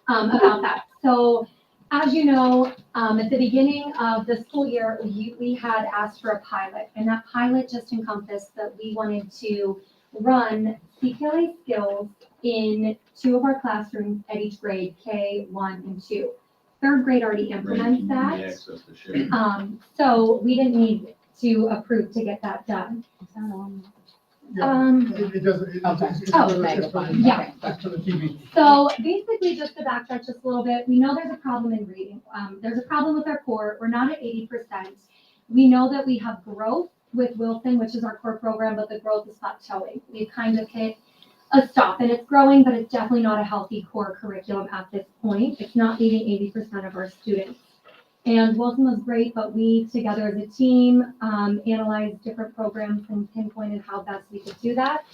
about that. So as you know, at the beginning of the school year, we had asked for a pilot, and that pilot just encompassed that we wanted to run CPLA skills in 2 of our classrooms at each grade, K1 and 2. Third grade already implements that. So we didn't need to approve to get that done. Is that on? It doesn't. Okay. Yeah. That's for the TV. So basically, just to backtrack just a little bit, we know there's a problem in reading. There's a problem with our core. We're not at 80%. We know that we have growth with Wilson, which is our core program, but the growth is plateauing. We've kind of hit a stop, and it's growing, but it's definitely not a healthy core curriculum at this point. It's not meeting 80% of our students. And Wilson was great, but we together as a team analyzed different programs and pinpointed how best we could do that.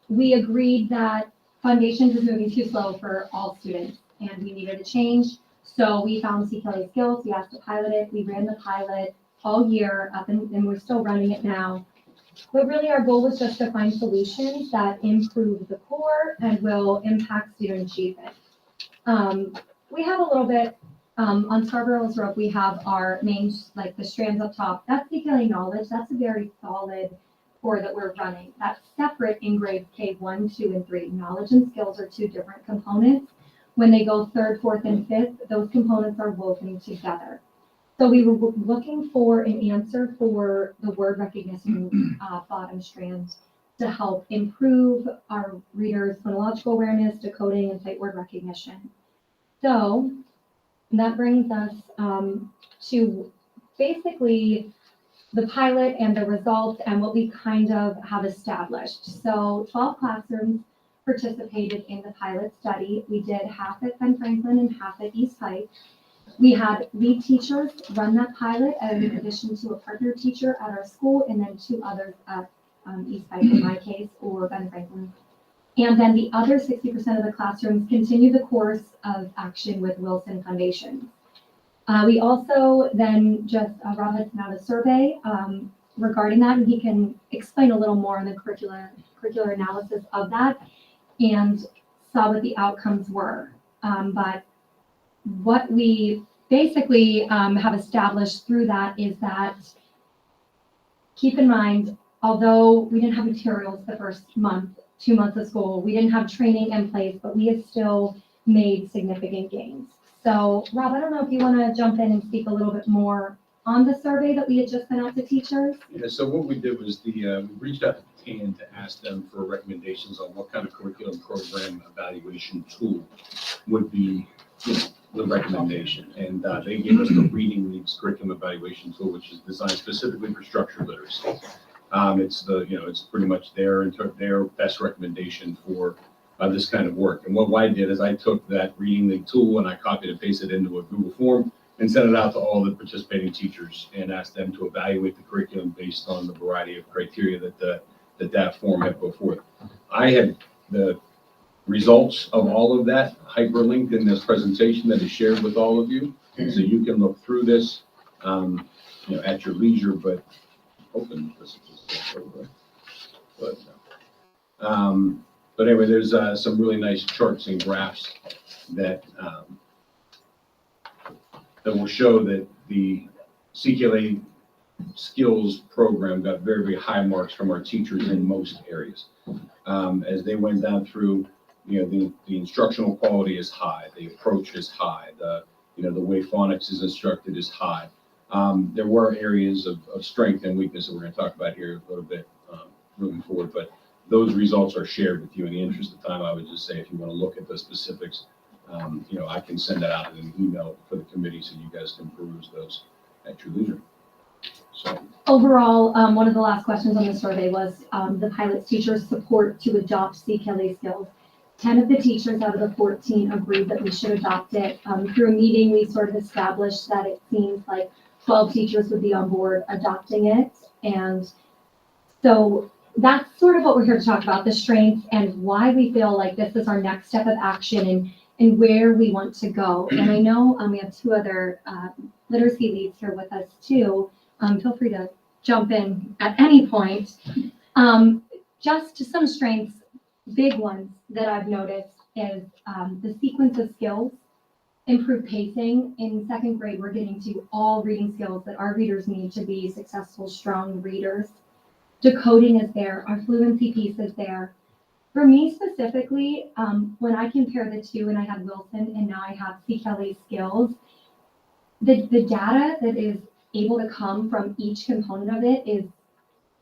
We agreed that Foundations is moving too slow for all students, and we needed a change. So we found CPLA skills. We asked to pilot it. We ran the pilot all year up, and we're still running it now. But really, our goal was just to find solutions that improve the core and will impact student achievement. We have a little bit. On Scarborough's Rope, we have our main, like the strands up top. That's CPLA knowledge. That's a very solid core that we're running. That's separate in grades K1, 2, and 3. Knowledge and skills are 2 different components. When they go 3rd, 4th, and 5th, those components are woven together. So we were looking for an answer for the word recognition bottom strand to help improve our readers' phonological awareness, decoding, and sight word recognition. So that brings us to basically the pilot and the results and what we kind of have established. So 12 classrooms participated in the pilot study. We did half at Ben Franklin and half at East High. We had lead teachers run that pilot in addition to a partner teacher at our school, and then 2 others at East High in my case, or Ben Franklin. And then the other 60% of the classrooms continue the course of action with Wilson Foundation. We also then Rob had sent out a survey regarding that, and he can explain a little more on the curricular analysis of that and saw what the outcomes were. But what we basically have established through that is that, keep in mind, although we didn't have materials the first 2 months of school, we didn't have training in place, but we have still made significant gains. So Rob, I don't know if you want to jump in and speak a little bit more on the survey that we had just sent out to teachers. Yeah, so what we did was we reached out to TAN to ask them for recommendations on what kind of curriculum program evaluation tool would be, the recommendation. And they gave us the Reading Leagues curriculum evaluation tool, which is designed specifically for structured literacy. It's pretty much their best recommendation for this kind of work. And what I did is I took that Reading League tool and I copied and pasted it into a Google form and sent it out to all the participating teachers and asked them to evaluate the curriculum based on the variety of criteria that form had put forth. I had the results of all of that hyperlinked in this presentation that is shared with all of you, so you can look through this, at your leisure. But open this over. But anyway, there's some really nice charts and graphs that will show that the CPLA skills program got very, very high marks from our teachers in most areas. As they went down through, the instructional quality is high, the approach is high, the way phonics is instructed is high. There were areas of strength and weakness that we're going to talk about here a little bit moving forward, but those results are shared with you. In the interest of time, I would just say if you want to look at the specifics, I can send that out in an email for the committee so you guys can peruse those at your leisure. So overall, one of the last questions on the survey was the pilot's teachers' support to adopt CPLA skills. 10 of the teachers out of the 14 agreed that we should adopt it. Through a meeting, we sort of established that it seems like 12 teachers would be on board adopting it. And so that's sort of what we're here to talk about, the strengths and why we feel like this is our next step of action and where we want to go. And I know we have 2 other literacy leads here with us too. Feel free to jump in at any point. Just to some strengths, big ones that I've noticed is the sequence of skills improved pacing. In second grade, we're getting to all reading skills that our readers need to be successful, strong readers. Decoding is there, our fluency piece is there. For me specifically, when I compare the two, and I had Wilson and now I have CKLA skills, the data that is able to come from each component of it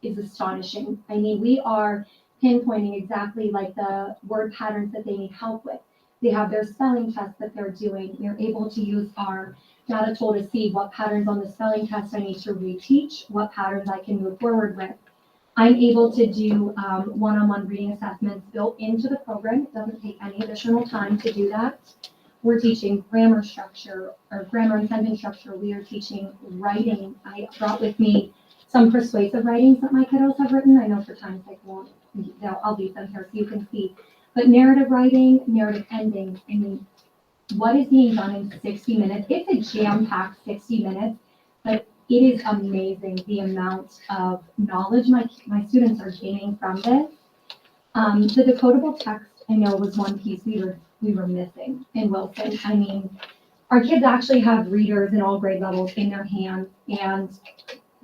is astonishing. I mean, we are pinpointing exactly like the word patterns that they need help with. They have their spelling tests that they're doing. They're able to use our data tool to see what patterns on the spelling test I need to reteach, what patterns I can move forward with. I'm able to do one-on-one reading assessments built into the program. It doesn't take any additional time to do that. We're teaching grammar structure or grammar and sentence structure. We are teaching writing. I brought with me some persuasive writings that my kiddos have written. I know for time's sake I'll leave them here so you can see. But narrative writing, narrative endings, I mean, what is being done in 60 minutes? It's a jam-packed 60 minutes, but it is amazing the amount of knowledge my students are gaining from this. The decodable text, I know, was one piece we were missing in Wilson. I mean, our kids actually have readers in all grade levels in their hands, and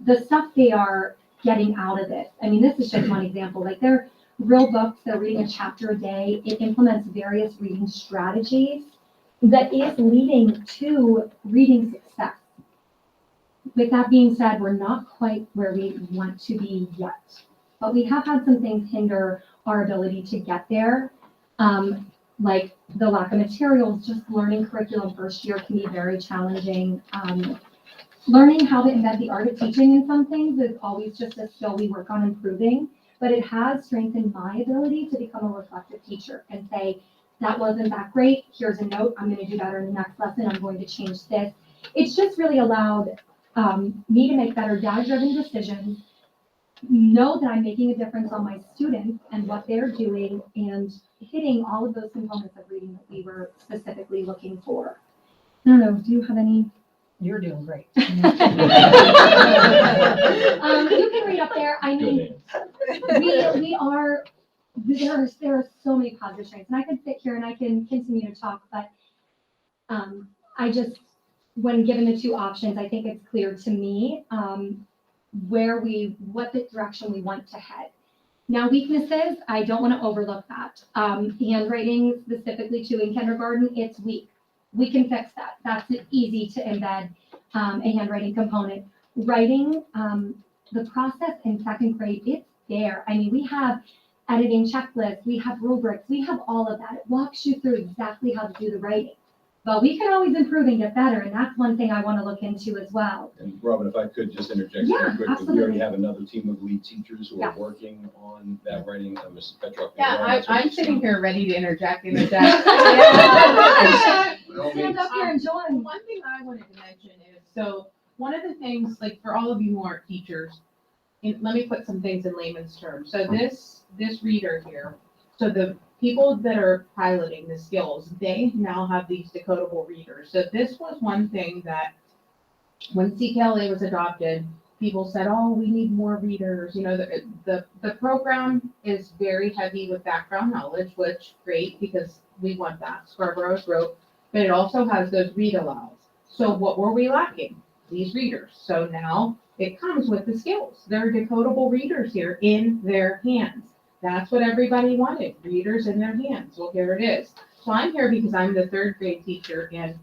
the stuff they are getting out of it. I mean, this is just one example. Like, they're real books, they're reading a chapter a day. It implements various reading strategies that is leading to reading success. With that being said, we're not quite where we want to be yet, but we have had some things hinder our ability to get there. Like the lack of materials, just learning curriculum first year can be very challenging. Learning how to embed the art of teaching in some things is always just a skill we work on improving, but it has strengthened my ability to become a reflective teacher and say, that wasn't that great, here's a note, I'm gonna do better in the next lesson, I'm going to change this. It's just really allowed me to make better data-driven decisions, know that I'm making a difference on my students and what they're doing, and hitting all of those components of reading that we were specifically looking for. I don't know, do you have any? You're doing great. You can read up there. I mean, we are, there are so many positive strengths, and I could sit here and I can continue to talk, but I just, when given the two options, I think it's clear to me what the direction we want to head. Now, weaknesses, I don't want to overlook that. Handwriting specifically too in kindergarten, it's weak. We can fix that. That's easy to embed a handwriting component. Writing, the process in second grade, it's there. I mean, we have editing checklists, we have rubrics, we have all of that. It walks you through exactly how to do the writing. But we can always improve and get better, and that's one thing I want to look into as well. And Robin, if I could just interject Yeah, very quickly, we absolutely. already have another team of lead teachers who are Yes. working on that writing, Mrs. Petroff. Yeah, I'm sitting here ready to interject. Stand up here and join. One thing I wanted to mention is, so one of the things, like for all of you who aren't teachers, let me put some things in layman's terms. So this reader here, so the people that are piloting the skills, they now have these decodable readers. So this was one thing that when CKLA was adopted, people said, oh, we need more readers. You know, the program is very heavy with background knowledge, which great because we want that. Scarborough's wrote, but it also has those read alouds. So what were we lacking? These readers. So now it comes with the skills. There are decodable readers here in their hands. That's what everybody wanted, readers in their hands. Well, here it is. So I'm here because I'm the third grade teacher, and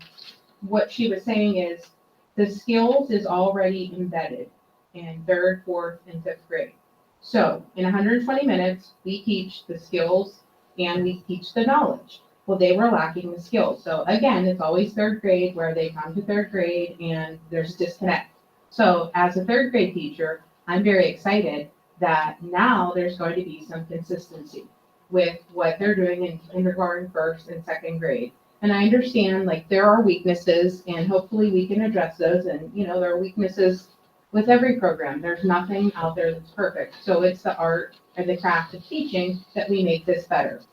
what she was saying is the skills is already embedded in third, fourth, and fifth grade. So in 120 minutes, we teach the skills and we teach the knowledge. Well, they were lacking the skills. So again, it's always third grade where they come to third grade and there's disconnect. So as a third grade teacher, I'm very excited that now there's going to be some consistency with what they're doing in kindergarten, first, and second grade. And I understand, like, there are weaknesses, and hopefully we can address those. And, you know, there are weaknesses with every program. There's nothing out there that's perfect. So it's the art and the craft of teaching that we make this better.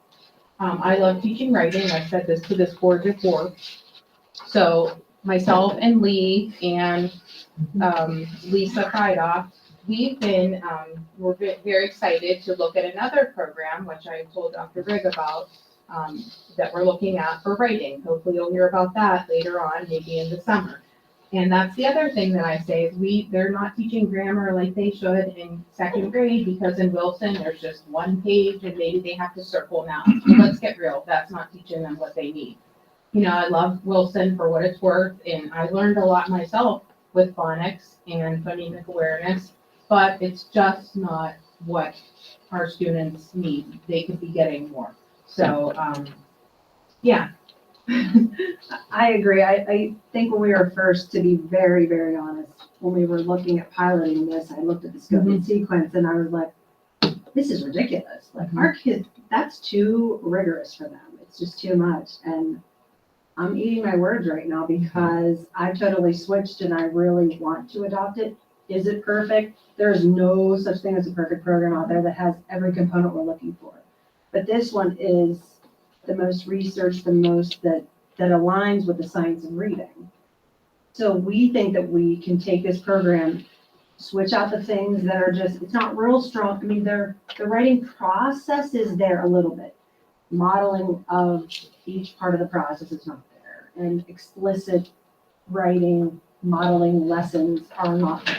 I love teaching writing. I've said this to this board before. So myself and Lee and Lisa Feidoff, we've been, we're very excited to look at another program, which I told Dr. Rigg about, that we're looking at for writing. Hopefully you'll hear about that later on, maybe in the summer. And that's the other thing that I say is they're not teaching grammar like they should in second grade, because in Wilson, there's just one page and maybe they have to circle now. Let's get real, that's not teaching them what they need. You know, I love Wilson for what it's worth, and I learned a lot myself with phonics and phonemic awareness, but it's just not what our students need. They could be getting more. So, yeah. I agree. I think when we were first, to be very, very honest, when we were looking at piloting this, I looked at the scope and sequence and I was like, this is ridiculous. Like our kids, that's too rigorous for them. It's just too much. And I'm eating my words right now because I totally switched and I really want to adopt it. Is it perfect? There's no such thing as a perfect program out there that has every component we're looking for. But this one is the most researched, the most that aligns with the science of reading. So we think that we can take this program, switch out the things that are just, it's not real strong. I mean, the writing process is there a little bit. Modeling of each part of the process is not there. And explicit writing, modeling lessons are not there.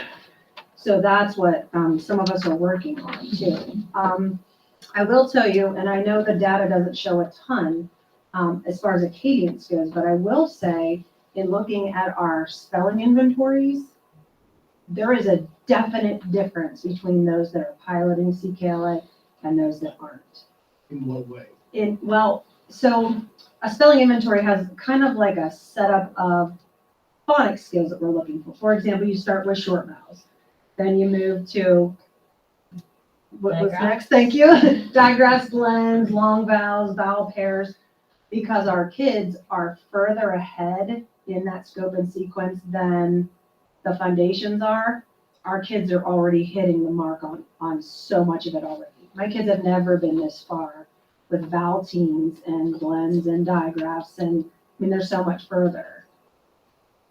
So that's what some of us are working on too. I will tell you, and I know the data doesn't show a ton as far as a cadence goes, but I will say in looking at our spelling inventories, there is a definite difference between those that are piloting CKLA and those that aren't. In what way? So a spelling inventory has kind of like a setup of phonics skills that we're looking for. For example, you start with short vowels, then you move to what was next? Thank you. Digraphs, blends, long vowels, vowel pairs, because our kids are further ahead in that scope and sequence than the foundations are. Our kids are already hitting the mark on so much of it already. My kids have never been this far with vowel teams and blends and digraphs, and I mean, there's so much further.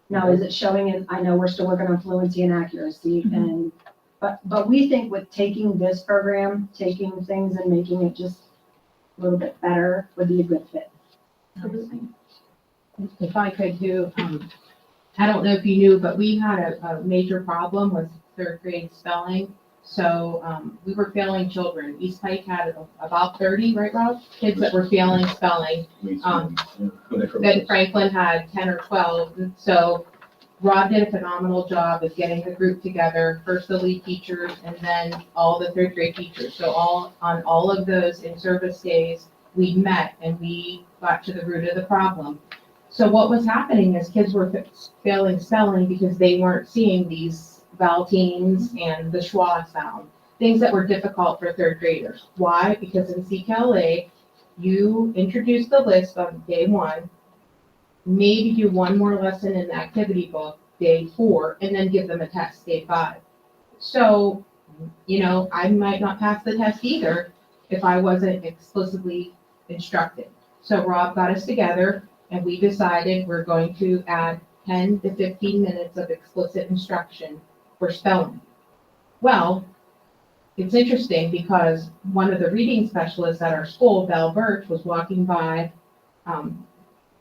Now, is it showing in, I know we're still working on fluency and accuracy, and but we think with taking this program, taking things and making it just a little bit better would be a good fit. If I could do, I don't know if you knew, but we had a major problem with third grade spelling. So we were failing children. East Pike had about 30, right, Rob? Kids that were failing spelling. Then Franklin had 10 or 12. And so Rob did a phenomenal job of getting the group together, first the lead teachers and then all the third grade teachers. So on all of those in-service days, we met and we got to the root of the problem. So what was happening is kids were failing spelling because they weren't seeing these vowel teams and the schwa sound, things that were difficult for third graders. Why? Because in CKLA, you introduce the list on day 1, maybe do one more lesson in the activity book, day 4, and then give them a test, day 5. So, you know, I might not pass the test either if I wasn't explicitly instructed. So Rob got us together and we decided we're going to add 10 to 15 minutes of explicit instruction for spelling. Well, it's interesting because one of the reading specialists at our school, Belle Birch, was walking by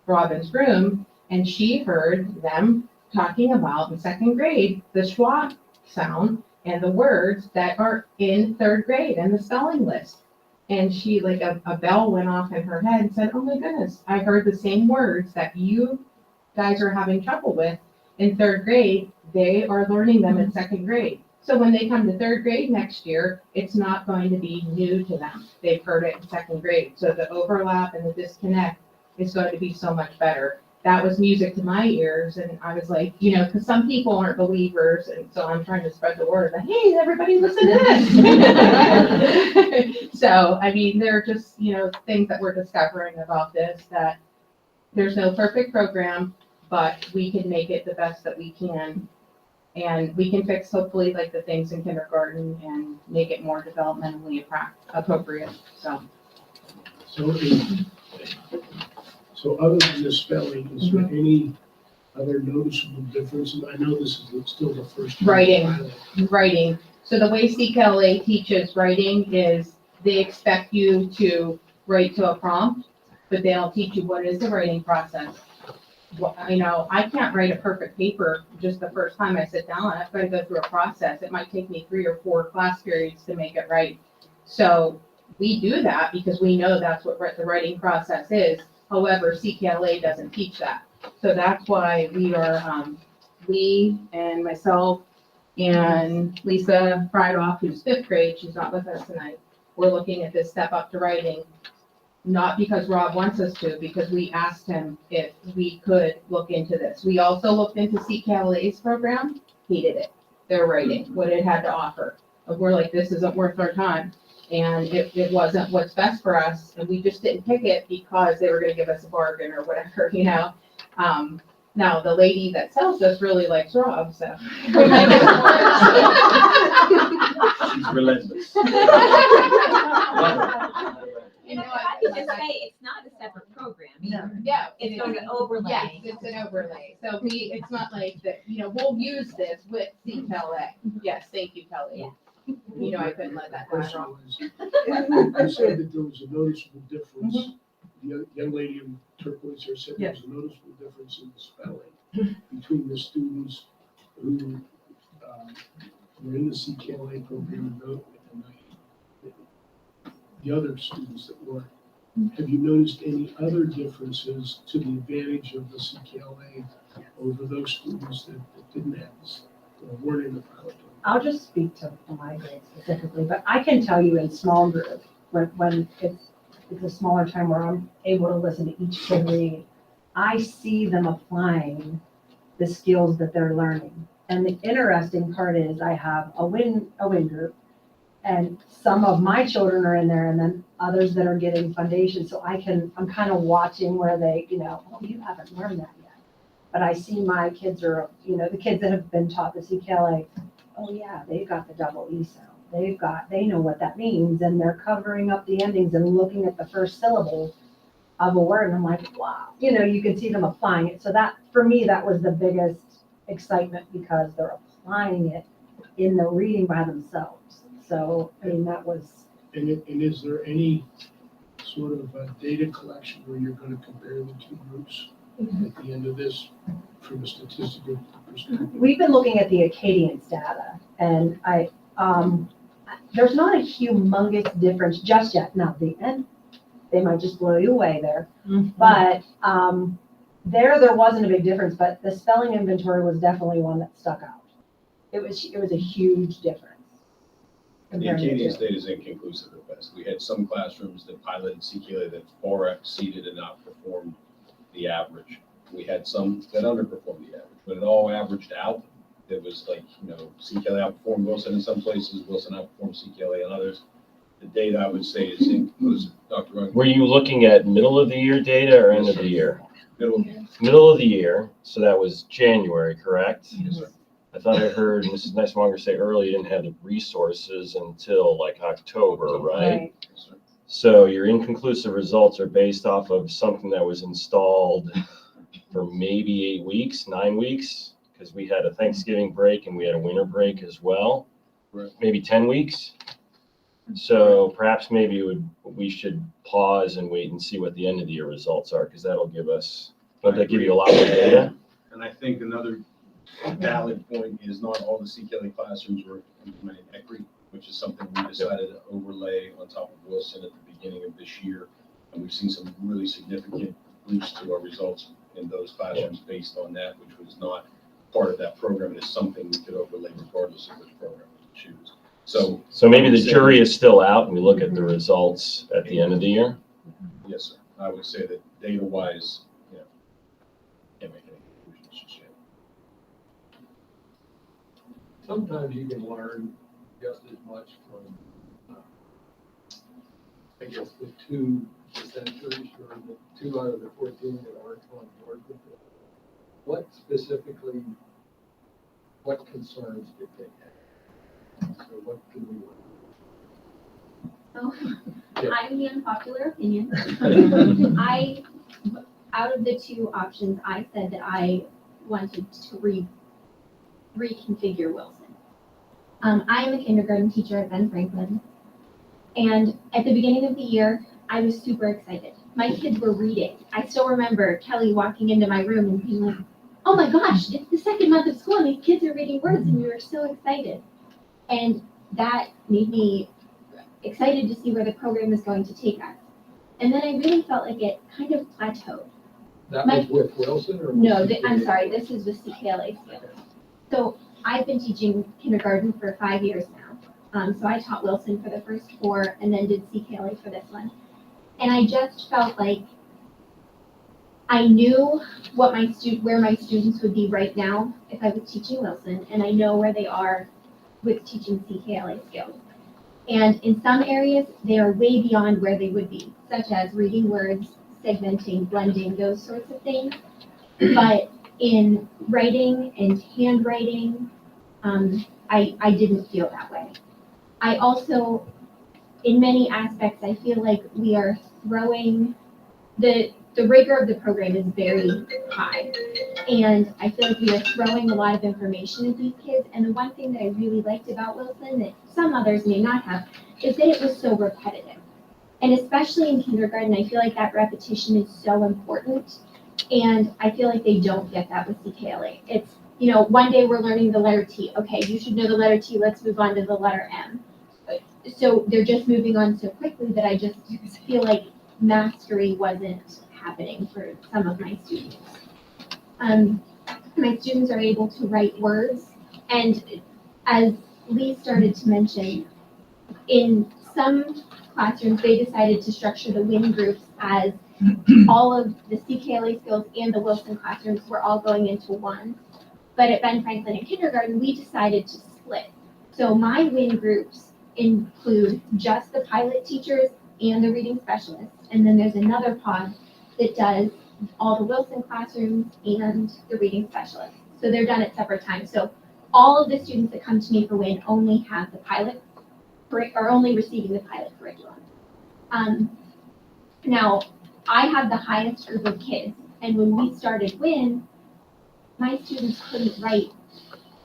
Robin's room and she heard them talking about in second grade the schwa sound and the words that are in third grade and the spelling list. And she, like a bell went off in her head and said, oh my goodness, I heard the same words that you guys are having trouble with in third grade. They are learning them in second grade. So when they come to third grade next year, it's not going to be new to them. They've heard it in second grade. So the overlap and the disconnect is going to be so much better. That was music to my ears. And I was like, you know, because some people aren't believers. And so I'm trying to spread the word that, hey, everybody listen to this. So, I mean, there are just, you know, things that we're discovering about this, that there's no perfect program, but we can make it the best that we can. And we can fix hopefully like the things in kindergarten and make it more developmentally appropriate. So other than the spelling, is there any other noticeable difference? And I know this is still the first time. Writing. So the way CKLA teaches writing is they expect you to write to a prompt. but they'll teach you what is the writing process. What, you know, I can't write a perfect paper just the first time I sit down. I've got to go through a process. It might take me 3 or 4 class periods to make it right. So we do that because we know that's what the writing process is. However, CKLA doesn't teach that. So that's why we are, Lee and myself and Lisa Friedoff, who's 5th grade, she's not with us tonight. We're looking at this step up to writing, not because Rob wants us to, because we asked him if we could look into this. We also looked into CKLA's program, hated it, their writing, what it had to offer. We're like, this isn't worth our time. And it wasn't what's best for us, and we just didn't pick it because they were gonna give us a bargain or whatever, you know? Now, the lady that sells us really likes Rob, so. She's relentless. You know, I could just say, it's not a separate program either. Yeah. It's going to overlay. Yes, it's an overlay. So it's not like that, you know, we'll use this with CKLA. Yes, thank you, Kelly. Yeah. You know, I couldn't let that go Question wrong. was, you said that there was a noticeable difference. The young lady in turquoise here said there was a noticeable difference in the spelling between the students who were in the CKLA program and the other students that weren't. Have you noticed any other differences to the advantage of the CKLA over those students that didn't have this, or weren't in the pilot program? I'll just speak to my grade specifically, but I can tell you in small group, when it's a smaller time where I'm able to listen to each kid read, I see them applying the skills that they're learning. And the interesting part is I have a win group, and some of my children are in there, and then others that are getting foundation. So I'm kind of watching where they, you know, oh, you haven't learned that yet. But I see my kids are, you know, the kids that have been taught the CKLA, oh yeah, they've got the double E sound. They know what that means, and they're covering up the endings and looking at the first syllable of a word. And I'm like, wow, you know, you can see them applying it. So that, for me, that was the biggest excitement because they're applying it in the reading by themselves. So, I mean, that was. And is there any sort of data collection where you're going to compare the two groups at the end of this from a statistical perspective? We've been looking at the Acadians data, and there's not a humongous difference just yet. Now, the end, they might just blow you away there. But there wasn't a big difference, but the spelling inventory was definitely one that stuck out. It was a huge difference. The comparing the Acadian two. state is inconclusive at best. We had some classrooms that piloted CKLA that far exceeded and outperformed the average. We had some that underperformed the average. When it all averaged out, there was like, you know, CKLA outperformed Wilson in some places, Wilson outperformed CKLA in others. The data, I would say, is inconclusive. Dr. Rugg? Were you looking at middle of the year data or end of the year? Middle of the year, so that was January, correct? Yes, sir. I thought I heard Mrs. Nicemonger say earlier you didn't have the resources until like October, right? Yes, sir. So your inconclusive results are based off of something that was installed for maybe 8 weeks, 9 weeks, because we had a Thanksgiving break and we had a winter break as well. Right. Maybe 10 weeks. So perhaps we should pause and wait and see what the end of the year results are, because that'll give us, won't that give you a lot more data? And I think another valid point is not all the CKLA classrooms were implementing ECRI, which is something we decided to overlay on top of Wilson at the beginning of this year. And we've seen some really significant boosts to our results in those classrooms based on that, which was not part of that program. It is something we could overlay regardless of which program we choose. So Maybe the jury is still out and we look at the results at the end of the year? yes, sir. I would say that data-wise, you know, can't make any conclusions just yet. Sometimes you can learn just as much from, I guess, the 2 dissenters or the 2 out of the 14 that aren't on board with it. What specifically, what concerns did they have? So what can we learn? So, I'm the unpopular opinion. Out of the 2 options, I said that I wanted to reconfigure Wilson. I am a kindergarten teacher at Ben Franklin. And at the beginning of the year, I was super excited. my kids were reading. I still remember Kelly walking into my room and being like, oh my gosh, it's the second month of school and these kids are reading words and we were so excited. And that made me excited to see where the program is going to take us. And then I really felt like it kind of plateaued. That My- was with Wilson or? No, I'm sorry, this is the CKLA skills. So I've been teaching kindergarten for 5 years now. So I taught Wilson for the first 4 and then did CKLA for this one. And I just felt like I knew what where my students would be right now if I was teaching Wilson, and I know where they are with teaching CKLA skills. And in some areas, they are way beyond where they would be, such as reading words, segmenting, blending, those sorts of things. But in writing and handwriting, I didn't feel that way. I also, in many aspects, I feel like we are throwing, the rigor of the program is very high. And I feel like we are throwing a lot of information at these kids. And the one thing that I really liked about Wilson that some others may not have is that it was so repetitive. And especially in kindergarten, I feel like that repetition is so important. And I feel like they don't get that with CKLA. It's, one day we're learning the letter T. Okay, you should know the letter T. Let's move on to the letter M. So they're just moving on so quickly that I just feel like mastery wasn't happening for some of my students. My students are able to write words, and as Lee started to mention, in some classrooms, they decided to structure the WIN groups as all of the CKLA skills and the Wilson classrooms were all going into one. But at Ben Franklin in kindergarten, we decided to split. So my WIN groups include just the pilot teachers and the reading specialists. And then there's another pod that does all the Wilson classrooms and the reading specialists. So they're done at separate times. So all of the students that come to me for WIN only have the pilot, are only receiving the pilot curriculum. Now, I have the highest group of kids, and when we started WIN, my students couldn't write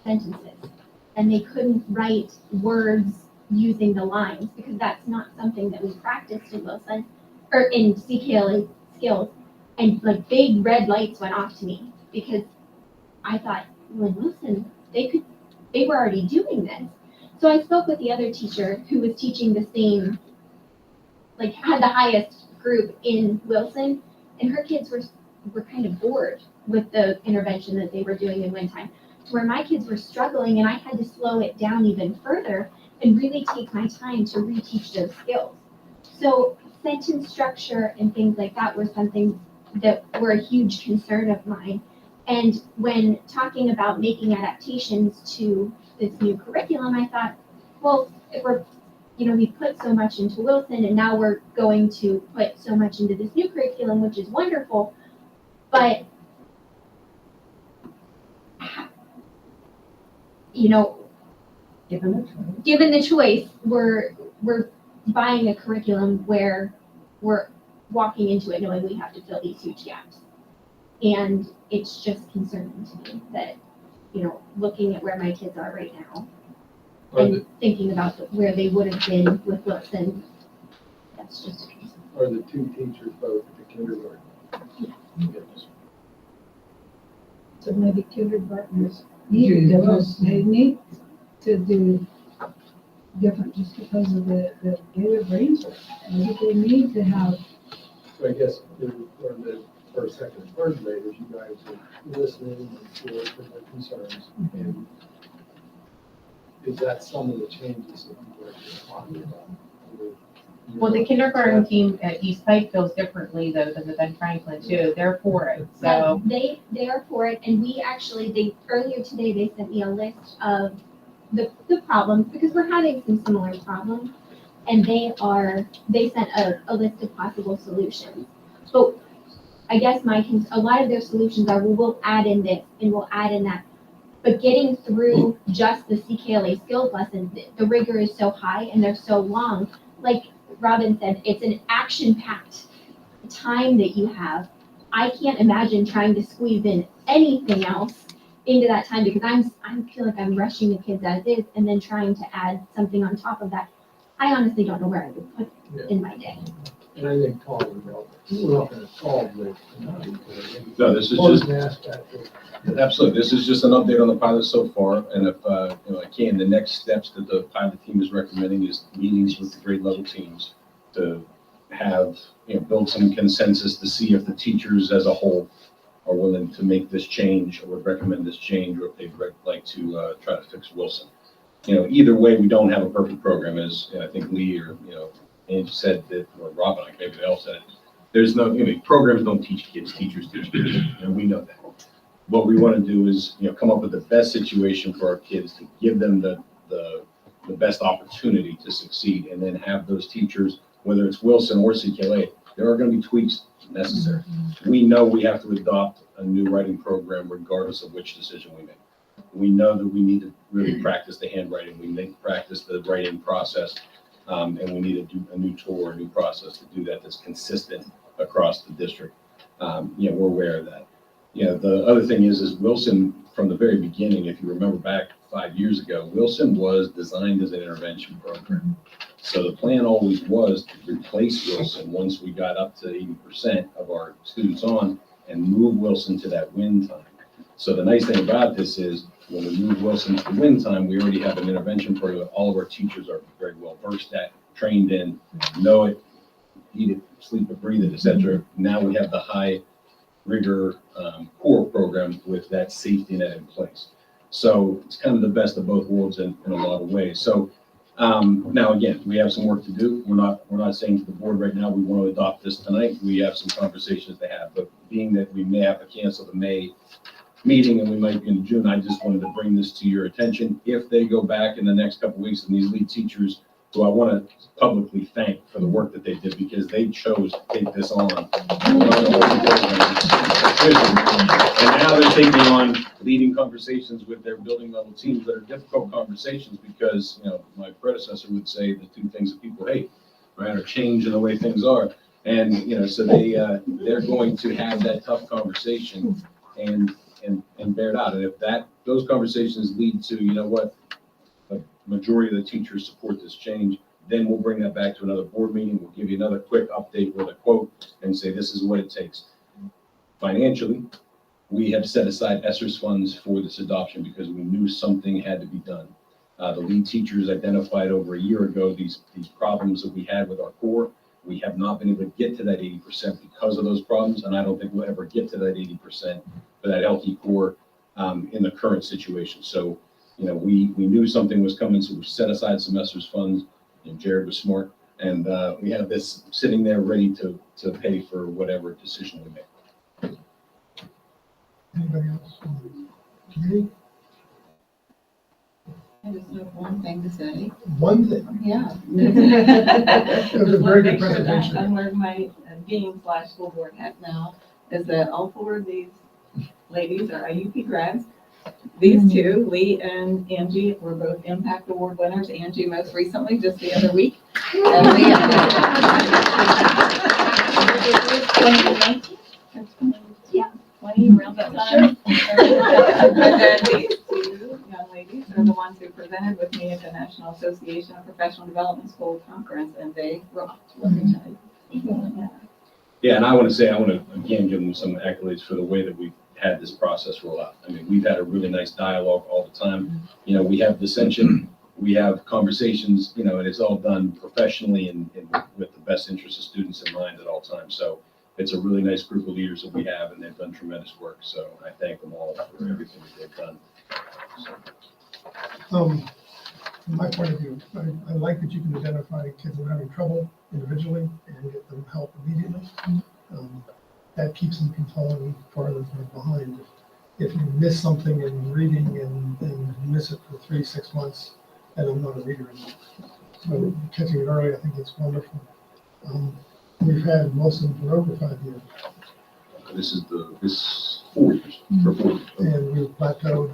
sentences, and they couldn't write words using the lines, because that's not something that we practiced in Wilson, or in CKLA skills. And like big red lights went off to me, because I thought, well, in Wilson, they were already doing this. So I spoke with the other teacher who was teaching the same, like had the highest group in Wilson, and her kids were kind of bored with the intervention that they were doing in WIN time, to where my kids were struggling, and I had to slow it down even further and really take my time to reteach those skills. So sentence structure and things like that were something that were a huge concern of mine. And when talking about making adaptations to this new curriculum, I thought, well, if we put so much into Wilson, and now we're going to put so much into this new curriculum, which is wonderful, but given the choice, we're buying a curriculum where we're walking into it knowing we have to fill these huge gaps. And it's just concerning to me that, looking at where my kids are right now and thinking about where they would have been with Wilson, that's just a concern. Are the two teachers both at the kindergarten? Yes. So maybe kindergartners need they need to do different just because of the way their brains work. Maybe they need to have. So I guess for the first, second, and third graders, you guys are listening and for their concerns. And is that some of the changes that you were talking about? Well, the kindergarten team at East Pike feels differently though than the Ben Franklin too. They're for it, so. They are for it, and we actually, earlier today, they sent me a list of the problems, because we're having some similar problems, and they sent a list of possible solutions. But I guess a lot of their solutions are, well, we'll add in this and we'll add in that. But getting through just the CKLA skills lesson, the rigor is so high and they're so long. Like Robin said, it's an action-packed time that you have. I can't imagine trying to squeeze in anything else into that time, because I feel like I'm rushing the kids as is and then trying to add something on top of that. I honestly don't know where I would put it in my day. And I think Paul would help. We're not gonna solve this tonight. No, this is Important aspect of Absolutely. This is just an update on the pilot so far. And if, I can, the next steps that the pilot team is recommending is meetings with the grade level teams to have, build some consensus to see if the teachers as a whole are willing to make this change or would recommend this change, or if they'd like to try to fix Wilson. Either way, we don't have a perfect program, as I think Lee or, Angie said that, or Robin, maybe they all said it. There's no, programs don't teach kids, teachers teach kids, and we know that. What we want to do is, come up with the best situation for our kids to give them the best opportunity to succeed, and then have those teachers, whether it's Wilson or CKLA, there are going to be tweaks necessary. We know we have to adopt a new writing program regardless of which decision we make. We know that we need to really practice the handwriting, we need to practice the writing process, and we need to do a new tool or a new process to do that that's consistent across the district. We're aware of that. The other thing is Wilson, from the very beginning, if you remember back 5 years ago, Wilson was designed as an intervention program. So the plan always was to replace Wilson once we got up to 80% of our students on, and move Wilson to that win time. So the nice thing about this is when we move Wilson to the win time, we already have an intervention program that all of our teachers are very well versed at, trained in, know it, eat it, sleep it, breathe it, etc. Now we have the high rigor core program with that safety net in place. So it's kind of the best of both worlds in a lot of ways. So now again, we have some work to do. We're not saying to the board right now we want to adopt this tonight. We have some conversations to have, but being that we may have to cancel the May meeting and we might be in June, I just wanted to bring this to your attention. If they go back in the next couple of weeks, and these lead teachers, who I want to publicly thank for the work that they did, because they chose to take this on. And now they're taking on leading conversations with their building level teams that are difficult conversations, because, my predecessor would say the two things that people hate, right, are change and the way things are. And, so they're going to have that tough conversation and bear it out. And if those conversations lead to, a majority of the teachers support this change, then we'll bring that back to another board meeting. We'll give you another quick update with a quote and say, this is what it takes. Financially, we have set aside ESSER's funds for this adoption because we knew something had to be done. The lead teachers identified over a year ago these problems that we had with our core. We have not been able to get to that 80% because of those problems, and I don't think we'll ever get to that 80% for that healthy core in the current situation. So, we knew something was coming, so we set aside some ESSER's funds, and Jared was smart, and we have this sitting there ready to pay for whatever decision we make. Anybody else on the committee? I just have one thing to say. One thing. Yeah. It was a very good Make sure that presentation. I'm wearing my dean/school board hat now, is that all four of these ladies are IUP grads. These two, Lee and Angie, were both Impact Award winners. Angie most recently, just the other week. And Lee, 2019? Yeah. 20, around that time. And then these two young ladies are the ones who presented with me at the National Association of Professional Development School Conference, and they rocked. Let me tell you. Yeah, and I want to again give them some accolades for the way that we've had this process roll out. I mean, we've had a really nice dialogue all the time. We have dissension, we have conversations, and it's all done professionally and with the best interest of students in mind at all times. So it's a really nice group of leaders that we have, and they've done tremendous work. So I thank them all for everything that they've done. From my point of view, I like that you can identify kids that are having trouble individually and get them help immediately. That keeps them from falling farther behind. If you miss something in reading and you miss it for 3-6 months, then I'm not a reader anymore. So catching it early, I think it's wonderful. We've had Wilson for over 5 years. This is 4 years, for 4 years. And we've plateaued.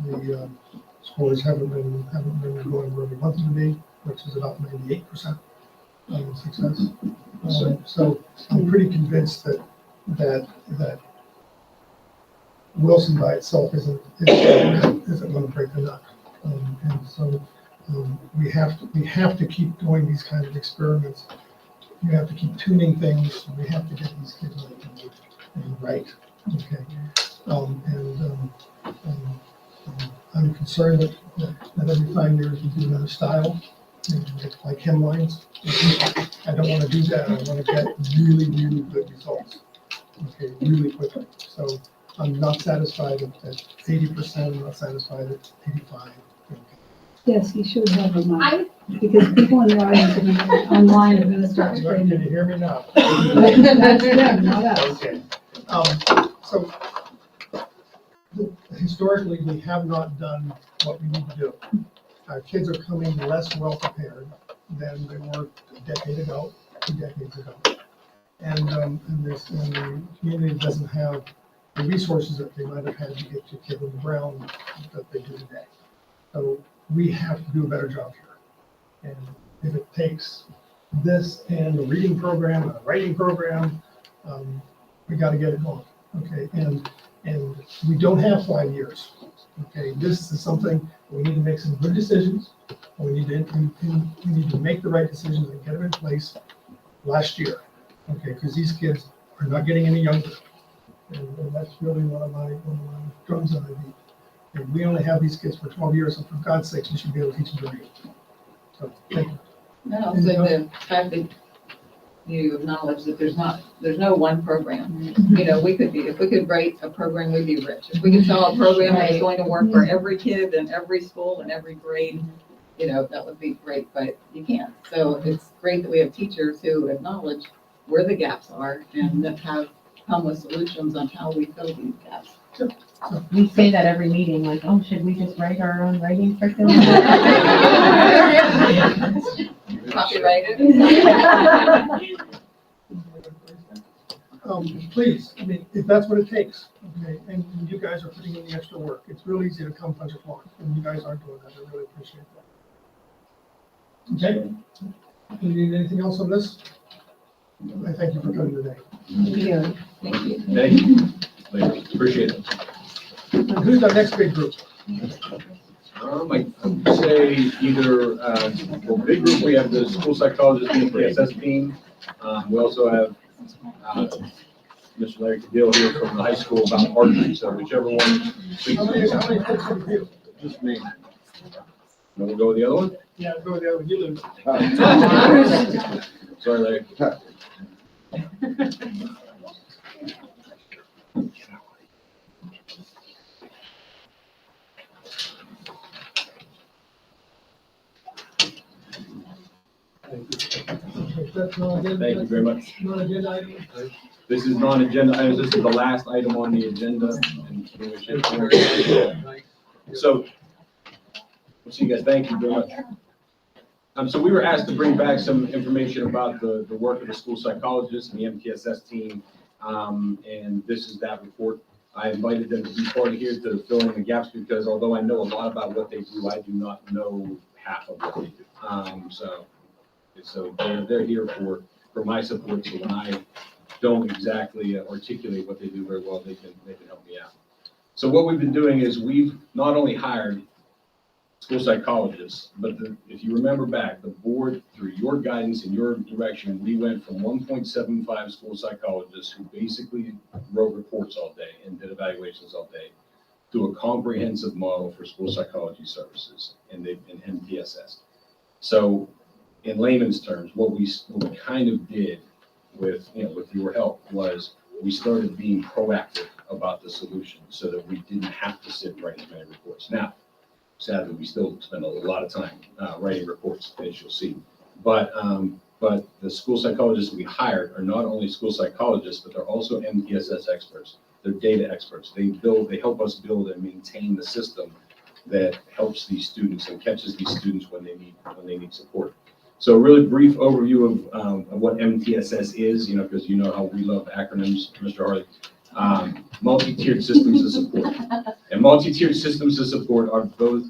The scores haven't been going where we want them to be, which is about 98% success. So I'm pretty convinced that Wilson by itself isn't going to break the nut. And so we have to keep doing these kind of experiments you have to keep tuning things. We have to get these kids on and right. Okay. I'm concerned that every 5 years we do another style, maybe like hemlines. I don't want to do that. I want to get really, really good results. Okay, really quickly. So I'm not satisfied at 80%. I'm not satisfied at 85%. Okay. Yes, he should have a mic, I, because people in the audience are gonna be online are gonna start Can screaming. you hear me now? That's them, not us. Okay. So historically, we have not done what we need to do. Our kids are coming less well prepared than they were a decade ago, 2 decades ago. And the community doesn't have the resources that they might have had to get to kid on the ground that they do today. So we have to do a better job here. And if it takes this and a reading program, a writing program, we got to get it going. Okay, and we don't have 5 years. Okay, this is something we need to make some good decisions. We need to make the right decisions and get them in place last year. Okay, because these kids are not getting any younger, and that's really one of my drums that I beat. And we only have these kids for 12 years, and for God's sakes, we should be able to teach them to read. So, thank you. No, so the fact that you acknowledge that there's no one program. You know, if we could write a program, we'd be rich. If we could sell a program that's going to work for every kid in every school and every grade, you know, that would be great, but you can't. So it's great that we have teachers who acknowledge where the gaps are and that have come with solutions on how we fill these gaps. We say that every meeting, like, oh, should we just write our own writing curriculum? Copyrighted. Please, I mean, if that's what it takes, okay, and you guys are putting in the extra work, it's real easy to come punch a clock, and you guys aren't doing that, I really appreciate that. Okay, do you need anything else on this? I thank you for coming today. Thank you. Thank you. Ladies, appreciate it. And who's our next big group? I would say either, well, big group, we have the school psychologist and PSS team. We also have Mr. Larry Cadillo here from the high school about archery, so whichever one. How many folks are you? Just me. Want to go with the other one? Yeah, go with the other one, you live. Sorry, Larry. Thank you very much. Non-agenda item? This is non-agenda items. This is the last item on the agenda. So, we'll see you guys. Thank you very much. So we were asked to bring back some information about the work of the school psychologist and the MTSS team. And this is that report. I invited them to be part of here to fill in the gaps because although I know a lot about what they do, I do not know half of what they do. So they're here for my support. So when I don't exactly articulate what they do very well, they can help me out. So what we've been doing is we've not only hired school psychologists, but if you remember back, the board, through your guidance and your direction, we went from 1.75 school psychologists who basically wrote reports all day and did evaluations all day to a comprehensive model for school psychology services in MTSS. So in layman's terms, what we kind of did with your help was we started being proactive about the solution so that we didn't have to sit writing many reports. Now, sadly, we still spend a lot of time writing reports, as you'll see. But the school psychologists we hired are not only school psychologists, but they're also MTSS experts. They're data experts. They help us build and maintain the system that helps these students and catches these students when they need support. So a really brief overview of what MTSS is, because you know how we love acronyms, Mr. Harley. Multi-tiered systems of support. And multi-tiered systems of support are both,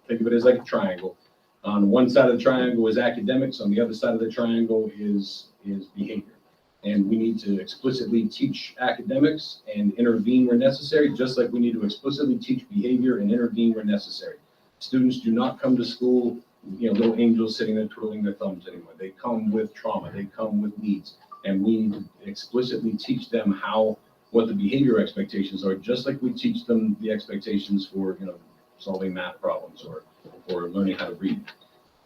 think of it as like a triangle. On one side of the triangle is academics, on the other side of the triangle is behavior. And we need to explicitly teach academics and intervene where necessary, just like we need to explicitly teach behavior and intervene where necessary. Students do not come to school little angels sitting there twiddling their thumbs anymore. They come with trauma, they come with needs. And we need to explicitly teach them what the behavior expectations are, just like we teach them the expectations for, solving math problems or learning how to read.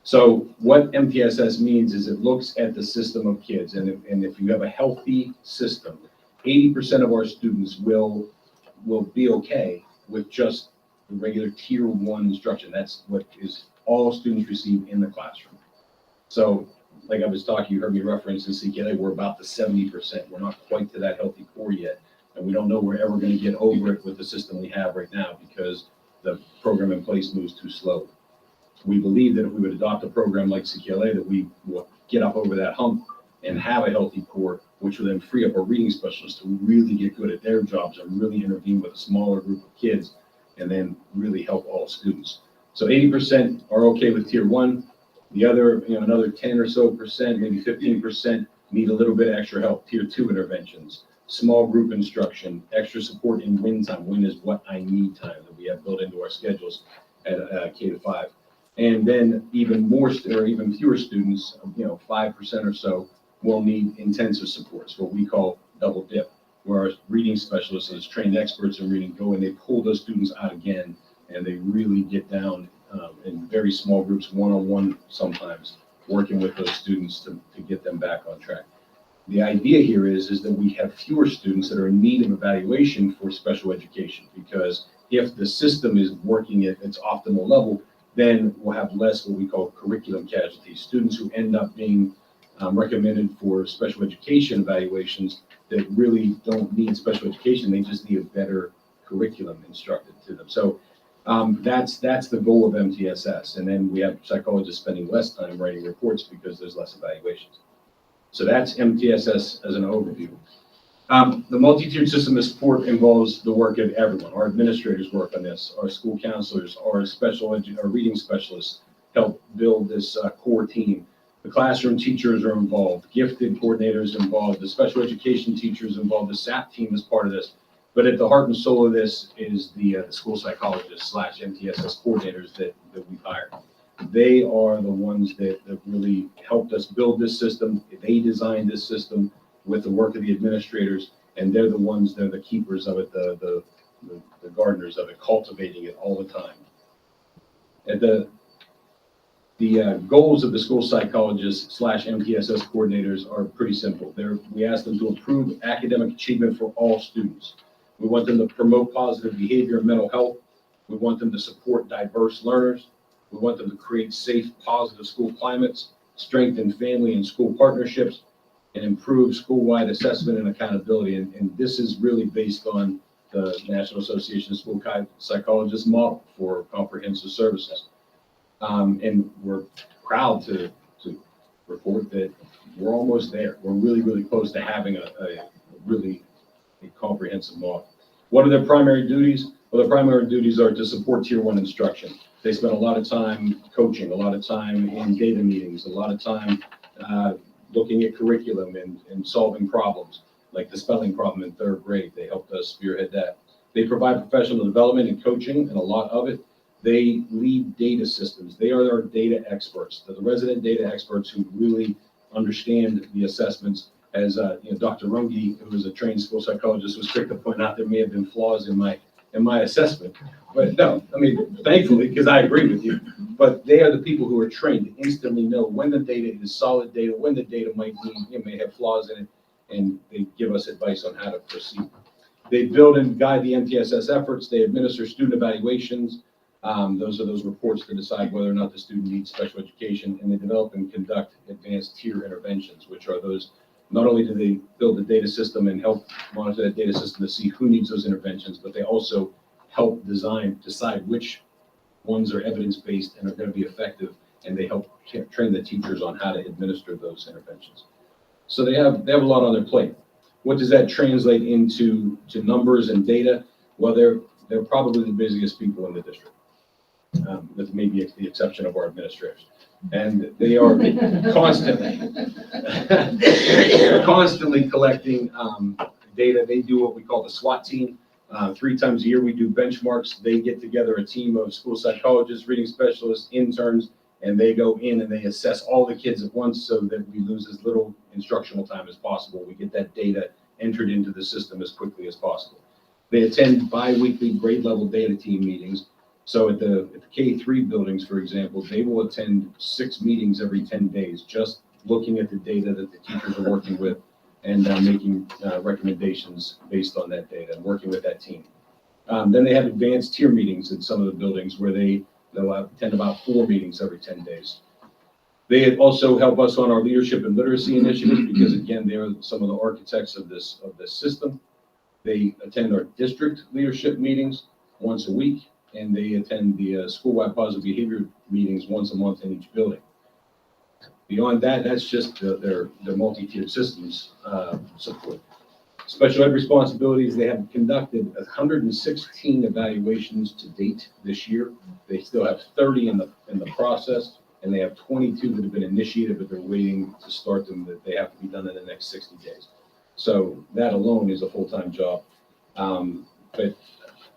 So what MTSS means is it looks at the system of kids, and if you have a healthy system, 80% of our students will be okay with just the regular tier 1 instruction. That's what is all students receive in the classroom. So like I was talking, you heard me reference in CKLA, we're about the 70%. We're not quite to that healthy core yet. And we don't know we're ever going to get over it with the system we have right now because the program in place moves too slow. We believe that if we would adopt a program like CKLA, that we will get up over that hump and have a healthy core, which will then free up our reading specialists to really get good at their jobs and really intervene with a smaller group of kids and then really help all students. So 80% are okay with tier 1. The other, another 10 or so percent, maybe 15% need a little bit of extra help, tier 2 interventions, small group instruction, extra support in win time. Win is what I need time that we have built into our schedules at K-5. And then even more, or even fewer students, 5% or so will need intensive supports, what we call double dip, where our reading specialists, as trained experts in reading, go and they pull those students out again, and they really get down in very small groups, one-on-one sometimes, working with those students to get them back on track. The idea here is that we have fewer students that are in need of evaluation for special education, because if the system is working at its optimal level, then we'll have less what we call curriculum casualties, students who end up being recommended for special education evaluations that really don't need special education, they just need a better curriculum instructed to them. So that's the goal of MTSS. And then we have psychologists spending less time writing reports because there's less evaluations. So that's MTSS as an overview. The multi-tiered system of support involves the work of everyone. Our administrators work on this, our school counselors, our reading specialists help build this core team. The classroom teachers are involved, gifted coordinators involved, the special education teachers involved, the SAP team is part of this. But at the heart and soul of this is the school psychologists / MTSS coordinators that we've hired. They are the ones that really helped us build this system. They designed this system with the work of the administrators, and they're the ones that are the keepers of it, the gardeners of it, cultivating it all the time. At the goals of the school psychologists / MTSS coordinators are pretty simple. We ask them to improve academic achievement for all students. We want them to promote positive behavior and mental health. We want them to support diverse learners. We want them to create safe, positive school climates, strengthen family and school partnerships, and improve school-wide assessment and accountability. And this is really based on the National Association of School Psychologists model for comprehensive services. And we're proud to report that we're almost there. We're really, really close to having a comprehensive model. What are their primary duties? Well, their primary duties are to support tier 1 instruction. They spend a lot of time coaching, a lot of time in data meetings, a lot of time looking at curriculum and solving problems, like the spelling problem in 3rd grade. They helped us spearhead that. They provide professional development and coaching, and a lot of it. They lead data systems. They are our data experts. They're the resident data experts who really understand the assessments. As Dr. Runge, who is a trained school psychologist, was quick to point out there may have been flaws in my assessment. But no, thankfully, because I agree with you, but they are the people who are trained to instantly know when the data is solid data, when the data may have flaws in it, and they give us advice on how to proceed. They build and guide the MTSS efforts. They administer student evaluations. Those are those reports to decide whether or not the student needs special education, and they develop and conduct advanced tier interventions, which are those. Not only do they build the data system and help monitor that data system to see who needs those interventions, but they also help decide which ones are evidence-based and are going to be effective, and they help train the teachers on how to administer those interventions. So they have a lot on their plate. What does that translate into numbers and data? Well, they're probably the busiest people in the district, with maybe the exception of our administrators. And they are constantly collecting data. They do what we call the SWAT team. 3 times a year, we do benchmarks. They get together a team of school psychologists, reading specialists, interns, And they go in and they assess all the kids at once so that we lose as little instructional time as possible. We get that data entered into the system as quickly as possible. They attend bi-weekly grade level data team meetings. So at the K3 buildings, for example, they will attend 6 meetings every 10 days, just looking at the data that the teachers are working with and making recommendations based on that data and working with that team. Then they have advanced tier meetings in some of the buildings where they'll attend about 4 meetings every 10 days. They also help us on our leadership and literacy initiatives because, again, they're some of the architects of this system. They attend our district leadership meetings once a week, and they attend the school-wide positive behavior meetings once a month in each building. Beyond that, that's just their multi-tiered systems support. Special ed responsibilities, they have conducted 116 evaluations to date this year. They still have 30 in the process, and they have 22 that have been initiated, but they're waiting to start them, that they have to be done in the next 60 days. So that alone is a full-time job. But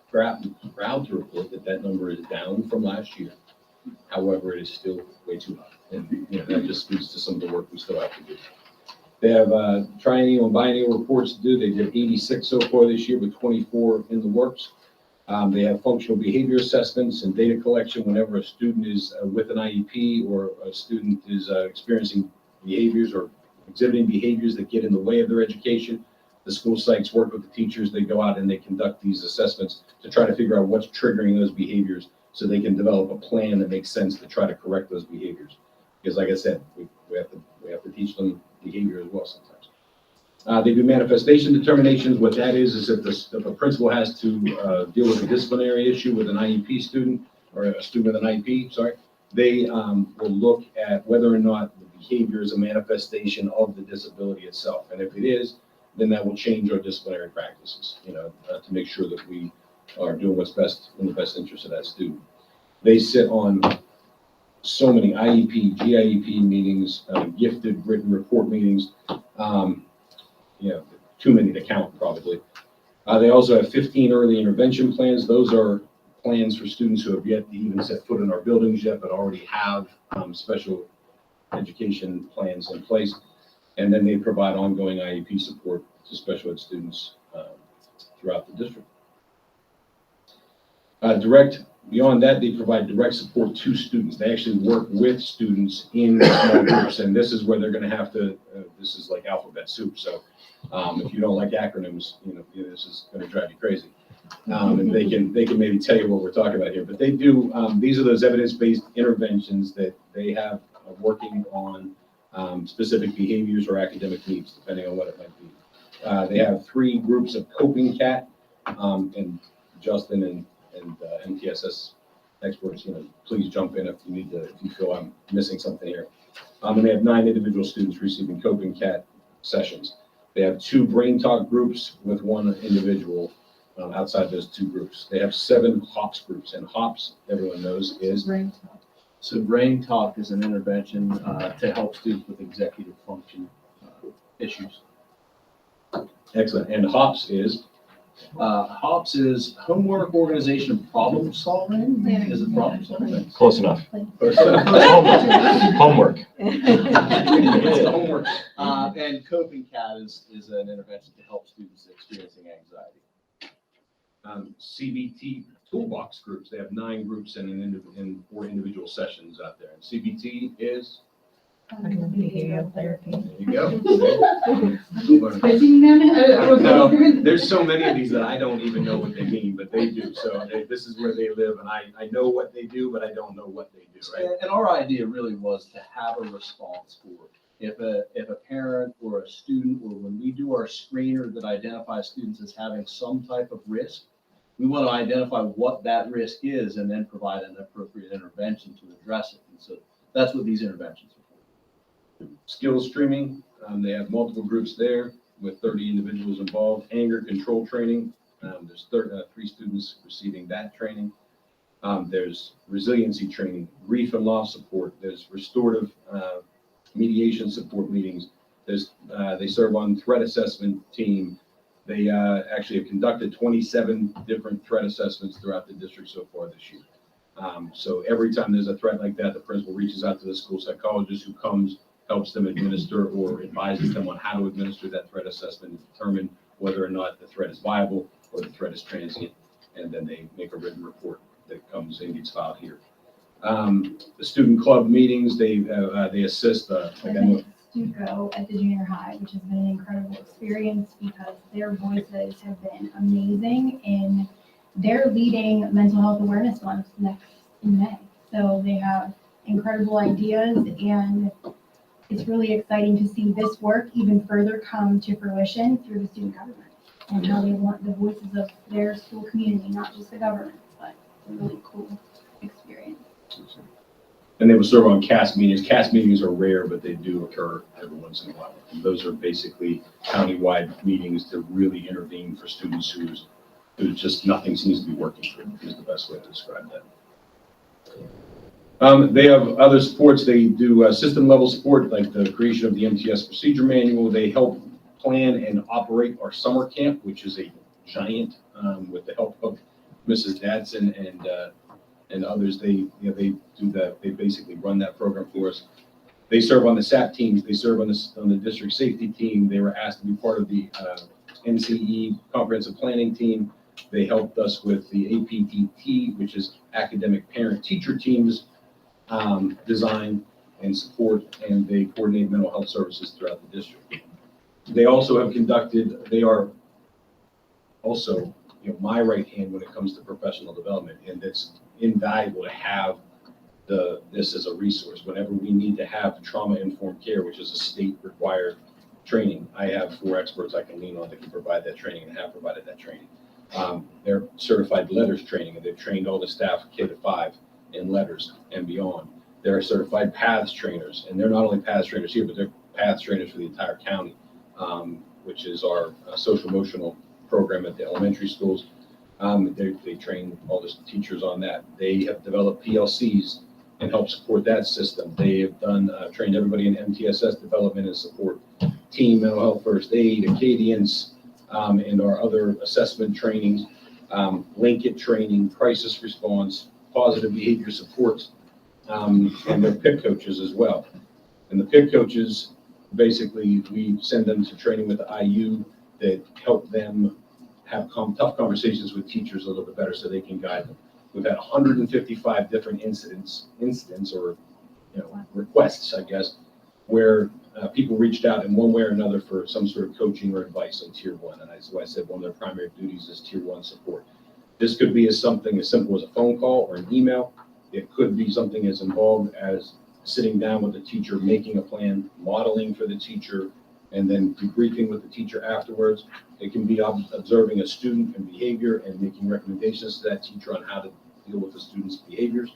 proud to report that number is down from last year. However, it is still way too high. And that just speaks to some of the work we still have to do. They have triennial and biennial reports to do. They did 86 so far this year, with 24 in the works. They have functional behavior assessments and data collection whenever a student is with an IEP or a student is experiencing behaviors or exhibiting behaviors that get in the way of their education. The school sites work with the teachers. They go out and they conduct these assessments to try to figure out what's triggering those behaviors so they can develop a plan that makes sense to try to correct those behaviors. Because like I said, we have to teach them behavior as well sometimes. They do manifestation determinations. What that is if a principal has to deal with a disciplinary issue with an IEP student or a student with an IEP, they will look at whether or not the behavior is a manifestation of the disability itself. And if it is, then that will change our disciplinary practices, to make sure that we are doing what's best in the best interest of that student. They sit on so many IEP, GIEP meetings, gifted written report meetings, too many to count probably. They also have 15 early intervention plans. Those are plans for students who have yet to even set foot in our buildings yet, but already have special education plans in place. And then they provide ongoing IEP support to special ed students throughout the district. Beyond that, they provide direct support to students. They actually work with students in small groups, and this is where they're going to have to, this is like alphabet soup. So if you don't like acronyms, this is going to drive you crazy. And they can maybe tell you what we're talking about here, but they do, these are those evidence-based interventions that they have working on specific behaviors or academic needs, depending on what it might be. They have 3 groups of coping cat, and Justin and MTSS experts, please jump in if you feel I'm missing something here. And they have 9 individual students receiving coping cat sessions. They have 2 brain talk groups with 1 individual outside those 2 groups. They have 7 HOPS groups, and HOPS, everyone knows, is So Brain Talk is an intervention to help students with executive function issues. excellent. And HOPS is HOPS is homework, organization, and problem solving. Is it problem solving? Close enough. Homework. It's the homework. And Coping Cat is an intervention to help students experiencing anxiety. CBT toolbox groups. They have 9 groups and 4 individual sessions out there. And CBT is, Behavioral therapy. there you go. Switching them? No, there's so many of these that I don't even know what they mean, but they do. So this is where they live, and I know what they do, but I don't know what they do, right? And our idea really was to have a response for if a parent or a student, or when we do our screener that identifies students as having some type of risk, we want to identify what that risk is and then provide an appropriate intervention to address it. And so that's what these interventions are for. Skills streaming, they have multiple groups there with 30 individuals involved. Anger control training, there's 3 students receiving that training. There's resiliency training, grief and loss support. There's restorative mediation support meetings. They serve on threat assessment team. They actually have conducted 27 different threat assessments throughout the district so far this year. So every time there's a threat like that, the principal reaches out to the school psychologist who comes, helps them administer or advises them on how to administer that threat assessment and determine whether or not the threat is viable or the threat is transient. And then they make a written report that comes and gets filed here. The student club meetings, they assist, like I know, To go at the junior high, which has been an incredible experience because their voices have been amazing in they're leading Mental Health Awareness Month next in May. So they have incredible ideas and it's really exciting to see this work even further come to fruition through the student government and how they want the voices of their school community, not just the government, but it's a really cool experience. and they will serve on CAS meetings. CAS meetings are rare, but they do occur every once in a while. And those are basically countywide meetings to really intervene for students who just nothing seems to be working for them, is the best way to describe that. They have other supports. They do system level support, like the creation of the MTS procedure manual. They help plan and operate our summer camp, which is a giant, with the help of Mrs. Dadson and others. They do that. They basically run that program for us. They serve on the SAP teams. They serve on the district safety team. They were asked to be part of the NCE comprehensive planning team. They helped us with the APTT, which is academic parent teacher teams, design and support, and they coordinate mental health services throughout the district. They also have conducted, they are also, my right hand when it comes to professional development, and it's invaluable to have this as a resource. Whenever we need to have trauma-informed care, which is a state-required training, I have 4 experts I can lean on that can provide that training and have provided that training. They're certified letters training, and they've trained all the staff K to 5 in letters and beyond. They're certified PATHS trainers, and they're not only PATHS trainers here, but they're PATHS trainers for the entire county, which is our social emotional program at the elementary schools. They train all the teachers on that. They have developed PLCs and help support that system. They have done trained everybody in MTSS development and support, team mental health first aid, Acadians, and our other assessment trainings, Linkit training, crisis response, positive behavior supports, and they're PIP coaches as well. And the PIP coaches, basically, we send them to training with the IU that help them have tough conversations with teachers a little bit better so they can guide them. We've had 155 different incidents or requests, I guess, where people reached out in one way or another for some sort of coaching or advice on Tier 1. And that's why I said one of their primary duties is Tier 1 support. This could be something as simple as a phone call or an email. It could be something as involved as sitting down with the teacher, making a plan, modeling for the teacher, and then debriefing with the teacher afterwards. It can be observing a student and behavior and making recommendations to that teacher on how to deal with the student's behaviors.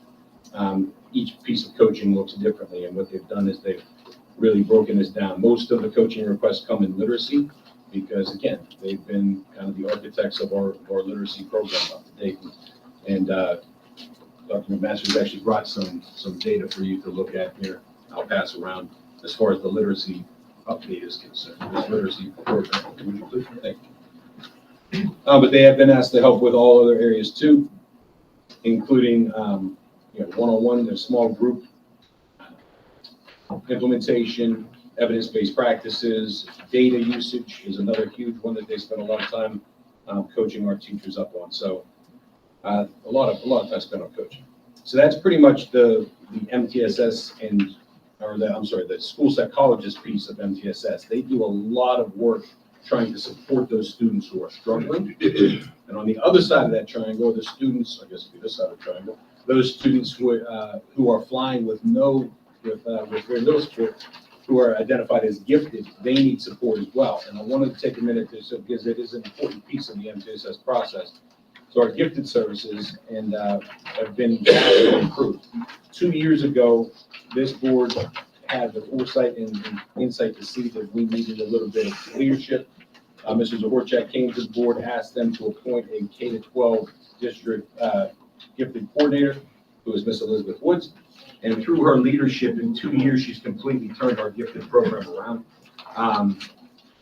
Each piece of coaching looks differently, and what they've done is they've really broken this down. Most of the coaching requests come in literacy because, again, they've been kind of the architects of our literacy program up to date. And Dr. McMaster's actually brought some data for you to look at here. I'll pass around as far as the literacy update is concerned, this literacy program. Would you please? Thank you. But they have been asked to help with all other areas too, including one-on-one, their small group implementation, evidence-based practices, data usage is another huge one that they spend a lot of time coaching our teachers up on. So a lot of time spent on coaching. So that's pretty much the MTSS the school psychologist piece of MTSS. They do a lot of work trying to support those students who are struggling. And on the other side of that triangle, the students, I guess it'd be this side of the triangle, those students who are flying with very little support, who are identified as gifted, they need support as well. And I wanted to take a minute because it is an important piece of the MTSS process. So our gifted services have been vastly improved. 2 years ago, this board had the foresight and insight to see that we needed a little bit of leadership. Mr. Zahorecheck came to the board, asked them to appoint a K-12 district gifted coordinator, who is Miss Elizabeth Woods. And through her leadership, in 2 years, she's completely turned our gifted program around.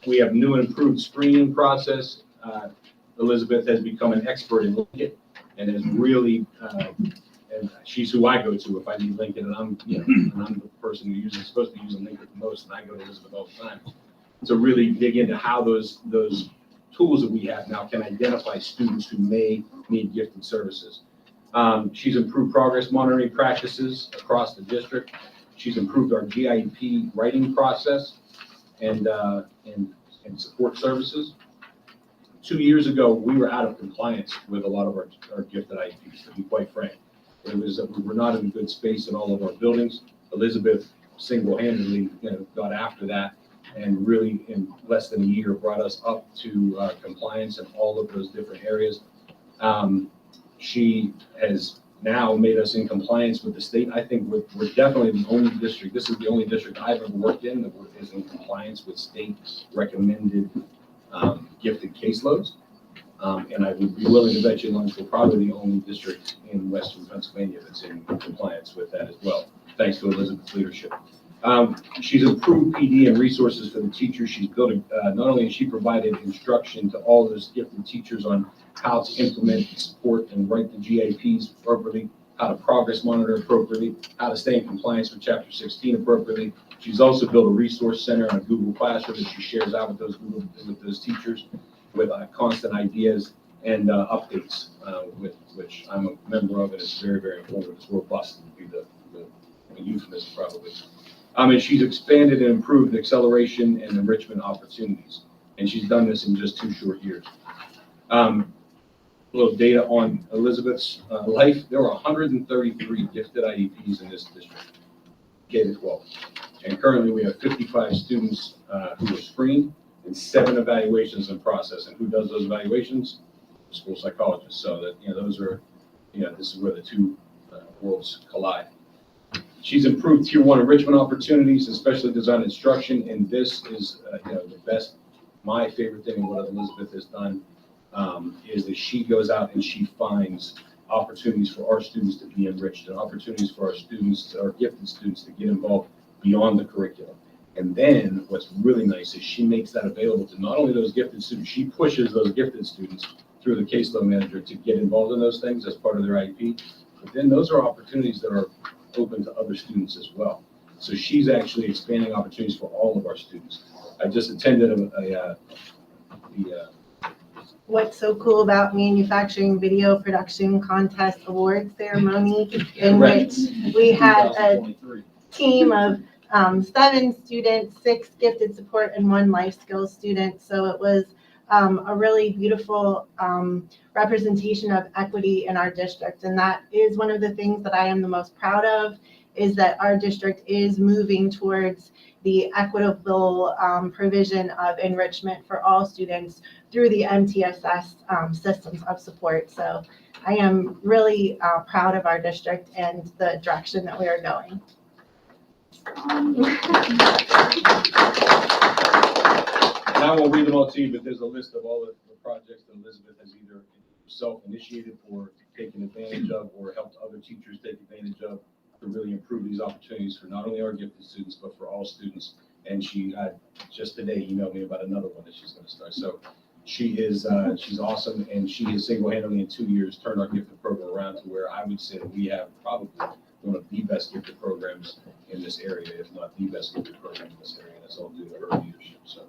We have new and improved screening process. Elizabeth has become an expert in Linkit and has really and she's who I go to if I need Lincoln, and I'm, and I'm the person who usually supposed to be using Lincoln the most, and I go to Elizabeth all the time. To really dig into how those tools that we have now can identify students who may need gifted services. She's improved progress monitoring practices across the district. She's improved our GIEP writing process and support services. 2 years ago, we were out of compliance with a lot of our gifted IEPs, to be quite frank. It was that we were not in a good space in all of our buildings. Elizabeth single-handedly, got after that and really in less than a year brought us up to compliance in all of those different areas. She has now made us in compliance with the state. I think we're definitely the only district, this is the only district I've ever worked in that is in compliance with state recommended gifted caseloads. And I would be willing to bet you lunch, we're probably the only district in Western Pennsylvania that's in compliance with that as well, thanks to Elizabeth's leadership. She's improved PD and resources for the teachers. She's built, not only has she provided instruction to all those gifted teachers on how to implement, support, and write the GIPs appropriately, how to progress monitor appropriately, how to stay in compliance with Chapter 16 appropriately. She's also built a resource center and a Google Classroom that she shares out with those teachers with constant ideas and updates, with which I'm a member of, and it's very, very informative. It's robust would be the euphemism probably. And she's expanded and improved acceleration and enrichment opportunities. And she's done this in just 2 short years. A little data on Elizabeth's life. There were 133 gifted IEPs in this district, K-12. And currently we have 55 students who are screened and 7 evaluations in process. And who does those evaluations? School psychologists. So that, those are, this is where the 2 worlds collide. She's improved Tier 1 enrichment opportunities, especially design instruction, and this is, the best, my favorite thing in what Elizabeth has done is that she goes out and she finds opportunities for our students to be enriched and opportunities for our students, our gifted students, to get involved beyond the curriculum. And then what's really nice is she makes that available to not only those gifted students, she pushes those gifted students through the caseload manager to get involved in those things as part of their IEP. But then those are opportunities that are open to other students as well. So she's actually expanding opportunities for all of our students. I just attended What's so cool about Manufacturing Video Production Contest Award ceremony in which we had a team of 7 students, 6 gifted support, and 1 life skills student. So it was a really beautiful representation of equity in our district. And that is one of the things that I am the most proud of, is that our district is moving towards the equitable provision of enrichment for all students through the MTSS systems of support. So I am really proud of our district and the direction that we are going. And I won't read them all to you, but there's a list of all the projects that Elizabeth has either self-initiated or taken advantage of or helped other teachers take advantage of to really improve these opportunities for not only our gifted students, but for all students. And she just today emailed me about another one that she's going to start. So she is, she's awesome, and she has single-handedly in 2 years turned our gifted program around to where I would say that we have probably one of the best gifted programs in this area, if not the best gifted program in this area. And that's all due to her leadership. So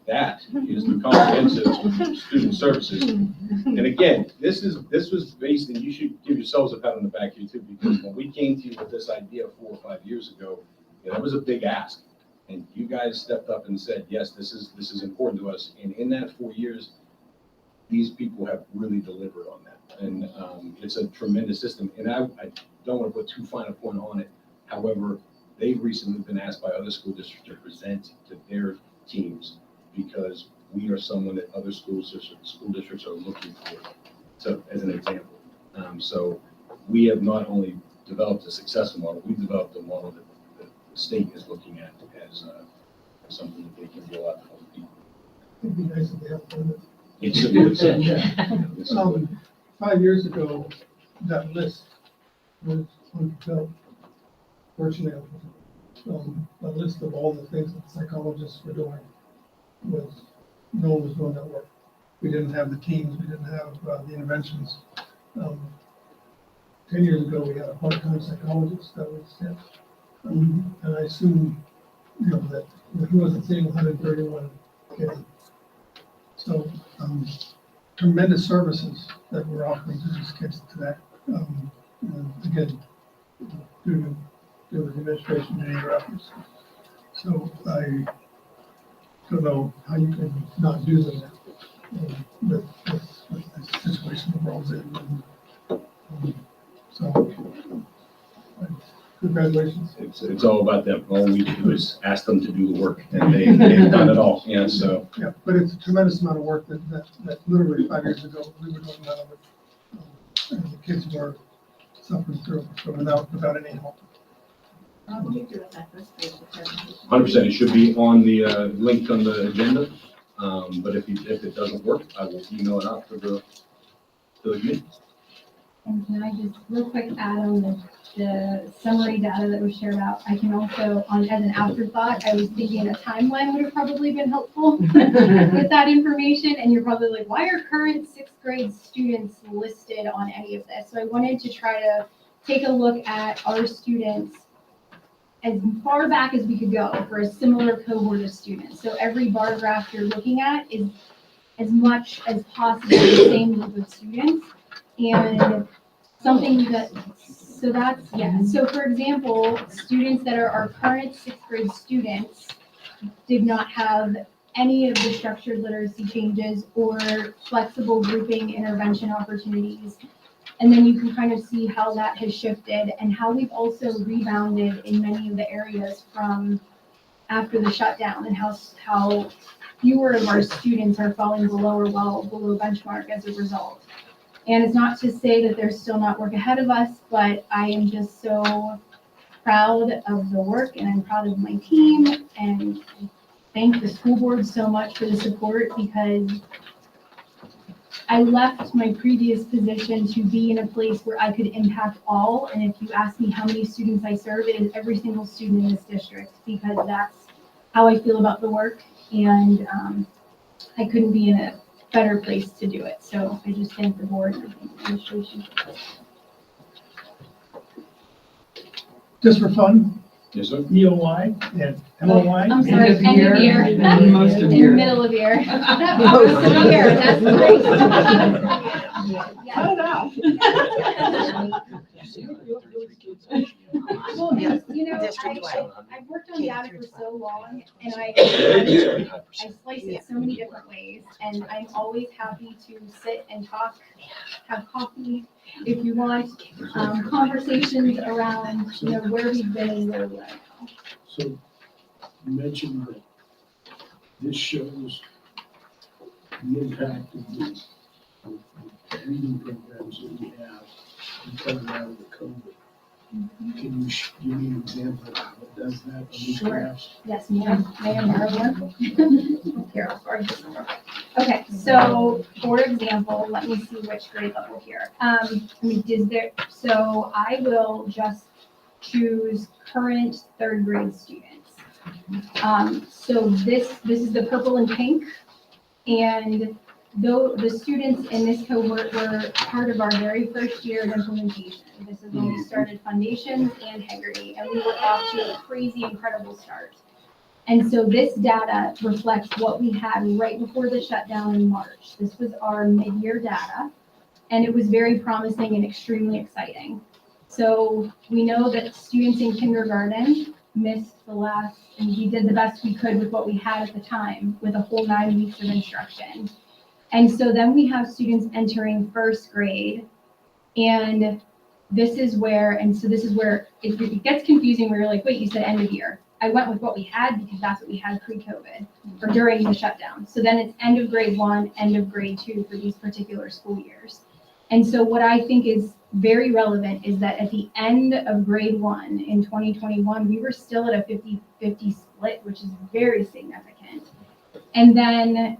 that is the comprehensive student services. And again, this was based, and you should give yourselves a pat on the back here too, because when we came to you with this idea 4 or 5 years ago, that was a big ask. And you guys stepped up and said, yes, this is important to us. And in that 4 years, these people have really delivered on that. And it's a tremendous system. And I don't want to put too fine a point on it. However, they've recently been asked by other school districts to present to their teams, because we are someone that other school districts are looking for. So as an example, so we have not only developed a successful model, we've developed a model that the state is looking at as something that they can roll out to other people. It'd be nice if they have fun with it. It's a good thing. 5 years ago, that list was unfulfilled. Fortunately, a list of all the things that psychologists were doing was, no one was doing that work. We didn't have the teams, we didn't have the interventions. 10 years ago, we had a part-time psychologist that was sent. And I assume, that he wasn't seeing 131 kids. So, tremendous services that we're offering to these kids today. And again, due to the administration and your efforts. So I don't know how you can not do that with the situation the world's in. So, congratulations. It's all about them. All we do is ask them to do the work, and they've done it all, so. Yeah, but it's a tremendous amount of work that literally 5 years ago, we were doing none of it. And the kids were suffering through, so without any help. 100%, it should be on the, link on the agenda, but if it doesn't work, I will email it out to the committee. And can I just real quick add on the summary data that was shared out? I can also, as an afterthought, I was thinking a timeline would have probably been helpful with that information. And you're probably like, why are current sixth grade students listed on any of this? So I wanted to try to take a look at our students as far back as we could go for a similar cohort of students. So every bar graph you're looking at is as much as possible the same group of students. And something that, so that's, yeah. So for example, students that are our current sixth grade students did not have any of the structured literacy changes or flexible grouping intervention opportunities. And then you can kind of see how that has shifted and how we've also rebounded in many of the areas from after the shutdown, and how fewer of our students are falling below or well below benchmark as a result. And it's not to say that there's still not work ahead of us, but I am just so proud of the work, and I'm proud of my team, and I thank the school board so much for the support, because I left my previous position to be in a place where I could impact all. And if you ask me how many students I serve, it is every single student in this district, because that's how I feel about the work. And I couldn't be in a better place to do it. So I just thank the board and the administration. Just for fun, Yes, sir. EOY and MOY. I'm sorry, end of year. Most of In year. middle of year. Most of Most of year, that's great. Well, Yes, I've worked on data for so long, and I slice it so many different ways, and I'm always happy to sit and talk, have coffee if you want, conversations around, where we've been and where we are now. So you mentioned that this shows the impact of the reading programs that we have coming out of the COVID. Can you give me an example of how it does that on these Sure. graphs? Yes, ma'am. Here, I'll start this one. Okay, so for example, let me see which grade level here. So I will just choose current third grade students. So this is the purple and pink. And though the students in this cohort were part of our very first year of implementation. This is when we started Foundations and Heggerty, and we were off to a crazy, incredible start. And so this data reflects what we had right before the shutdown in March. This was our mid-year data, and it was very promising and extremely exciting. So we know that students in kindergarten missed the last, and we did the best we could with what we had at the time, with a whole 9 weeks of instruction. And so then we have students entering first grade, and this is where it gets confusing, where you're like, wait, you said end of year. I went with what we had because that's what we had pre-COVID or during the shutdown. So then it's end of grade 1, end of grade 2 for these particular school years. And so what I think is very relevant is that at the end of grade 1 in 2021, we were still at a 50-50 split, which is very significant. And then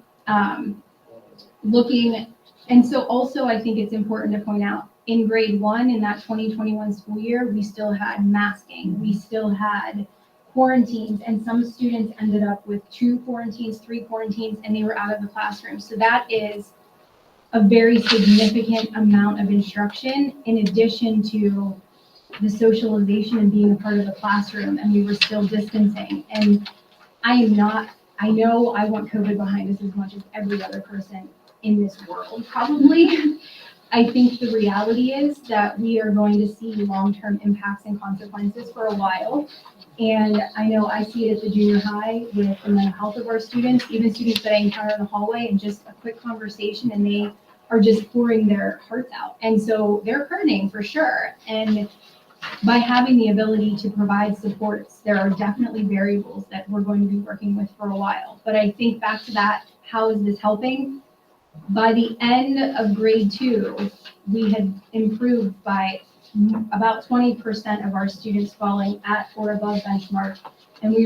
and so also I think it's important to point out, in grade 1 in that 2021 school year, we still had masking, we still had quarantines, and some students ended up with 2 quarantines, 3 quarantines, and they were out of the classroom. So that is a very significant amount of instruction in addition to the socialization and being a part of the classroom, and we were still distancing. And I know I want COVID behind us as much as every other person in this world, probably. I think the reality is that we are going to see long-term impacts and consequences for a while. And I know I see it at the junior high with the mental health of our students, even students that I encounter in the hallway, and just a quick conversation, and they are just pouring their hearts out. And so they're hurting for sure. And by having the ability to provide supports, there are definitely variables that we're going to be working with for a while. But I think back to that, how is this helping? By the end of grade 2, we had improved by about 20% of our students falling at or above benchmark. And we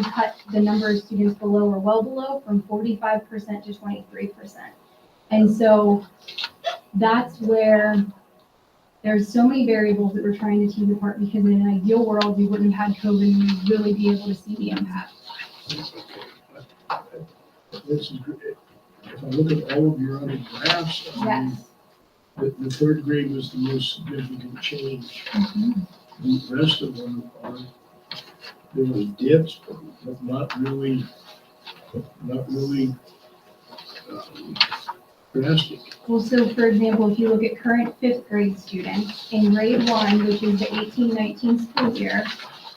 cut the number of students below or well below from 45% to 23%. And so that's where there's so many variables that we're trying to tease apart, because in an ideal world, we wouldn't have had COVID and we'd really be able to see the impact. This is great. If I look at all of your other graphs, Yes. The third grade was the most significant change. The rest of them are, there was dips, but not really drastic. Well, so for example, if you look at current 5th grade students, in grade 1, which is the 18-19 school year,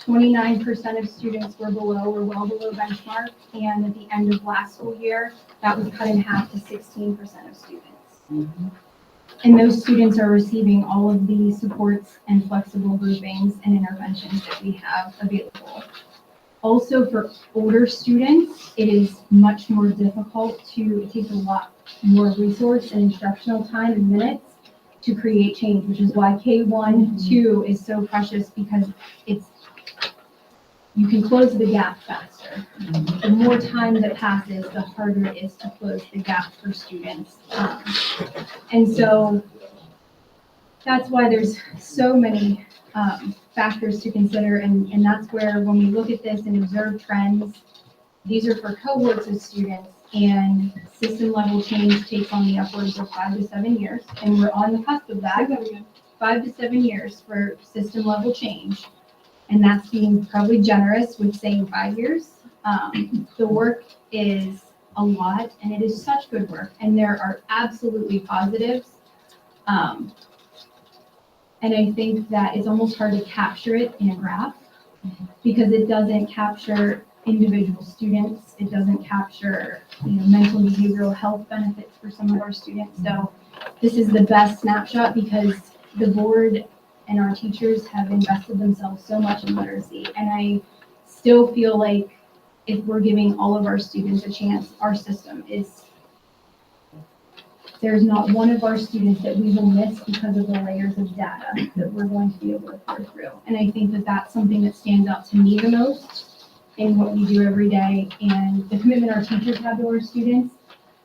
29% of students were below or well below benchmark. And at the end of last school year, that was cut in half to 16% of students. And those students are receiving all of the supports and flexible groupings and interventions that we have available. Also, for older students, it is much more difficult it takes a lot more resource and instructional time and minutes to create change, which is why K1, 2 is so precious, because you can close the gap faster. The more time that passes, the harder it is to close the gap for students. And so that's why there's so many factors to consider. And that's where, when we look at this and observe trends, these are for cohorts of students, and system level change takes on the upwards of 5 to 7 years. And we're on the cusp of that, 5 to 7 years for system level change. And that's being probably generous with saying 5 years. The work is a lot, and it is such good work, and there are absolutely positives. And I think that it's almost hard to capture it in a graph, because it doesn't capture individual students. It doesn't capture, mental and behavioral health benefits for some of our students. So this is the best snapshot, because the board and our teachers have invested themselves so much in literacy. And I still feel like if we're giving all of our students a chance, our system there's not one of our students that we will miss because of the layers of data that we're going to be able to pour through. And I think that that's something that stands out to me the most in what we do every day, and the commitment our teachers have to our students.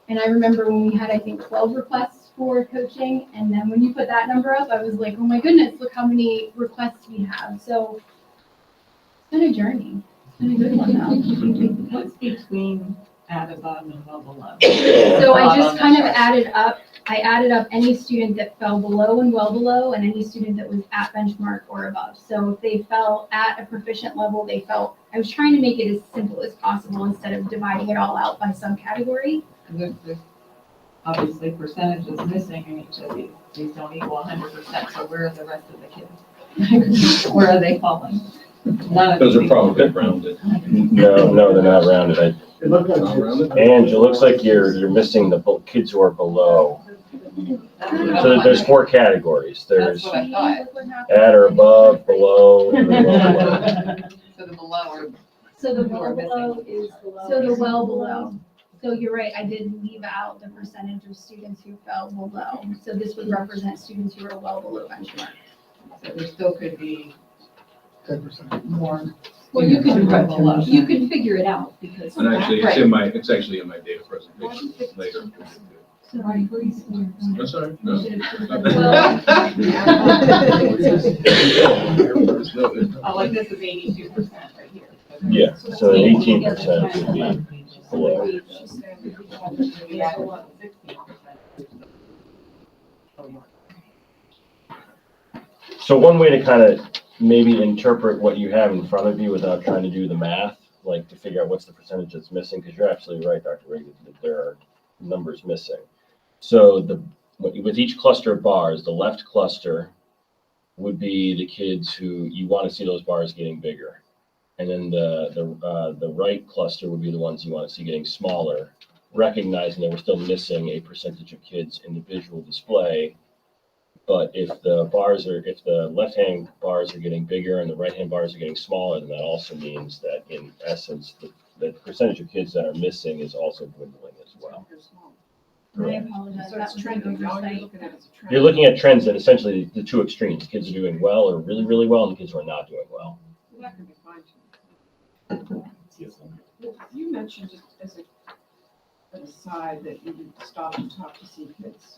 And I remember when we had, I think, 12 requests for coaching, and then when you put that number up, I was like, oh my goodness, look how many requests we have. So it's been a journey. It's been a good one now. What's between at above and well below? So I just kind of added up any student that fell below and well below, and any student that was at benchmark or above. So if they fell at a proficient level, I was trying to make it as simple as possible instead of dividing it all out by subcategory. There's obviously percentages missing in each of these. These don't equal 100%. So where are the rest of the kids? Where are they falling? Those are probably rounded. No, they're not rounded. It looked like Not rounded? And it looks like you're missing the kids who are below. So there's 4 categories. There's That's what I thought. at or above, below, and then well below. So the below are. So the who are well below missing. is below. So the well below. So you're right, I did leave out the percentage of students who fell below. So this would represent students who are well below benchmark. So there still could be 10%. more. Well, you students can, below. you can figure it out, because. And actually, Right. it's actually in my data presentation later. Sorry, please. That's all right. No. Oh, like this is 82% right here. Yeah, so 18% would be below. Yeah, 16%. So one way to kind of maybe interpret what you have in front of you without trying to do the math, like to figure out what's the percentage that's missing, because you're absolutely right, Dr. Reagan, that there are numbers missing. So with each cluster of bars, the left cluster would be the kids who you want to see those bars getting bigger. And then the right cluster would be the ones you want to see getting smaller, recognizing that we're still missing a percentage of kids in the visual display. But if the left-hand bars are getting bigger and the right-hand bars are getting smaller, then that also means that in essence, the percentage of kids that are missing is also dwindling as well. I apologize, that was an oversight. You're looking at trends that essentially the two extremes, kids are doing well or really, really well, and the kids who are not doing well. That could be fine too. You mentioned just as an aside that you would stop and talk to see kids.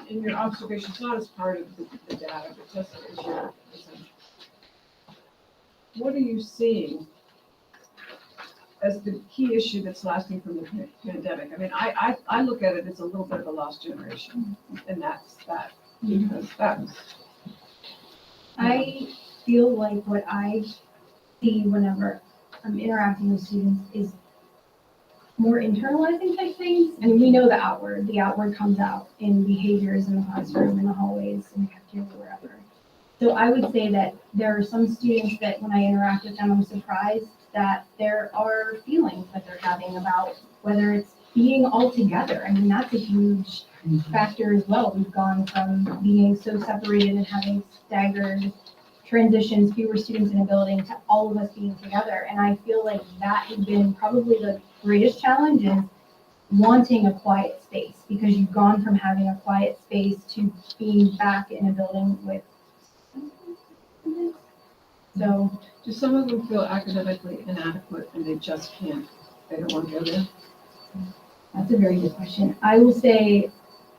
In your observations, not as part of the data, but just as your, what are you seeing as the key issue that's lasting from the pandemic? I mean, I look at it as a little bit of a lost generation, and that's that, because that was. I feel like what I see whenever I'm interacting with students is more internalizing type things. And we know the outward comes out in behaviors in the classroom, in the hallways, in the cafeteria, wherever. So I would say that there are some students that when I interact with them, I'm surprised that there are feelings that they're having about whether it's being all together. I mean, that's a huge factor as well. We've gone from being so separated and having staggered transitions, fewer students in a building, to all of us being together. And I feel like that has been probably the greatest challenge, is wanting a quiet space, because you've gone from having a quiet space to being back in a building with. So, do some of them feel academically inadequate and they just can't, they don't want to go there? That's a very good question. I will say,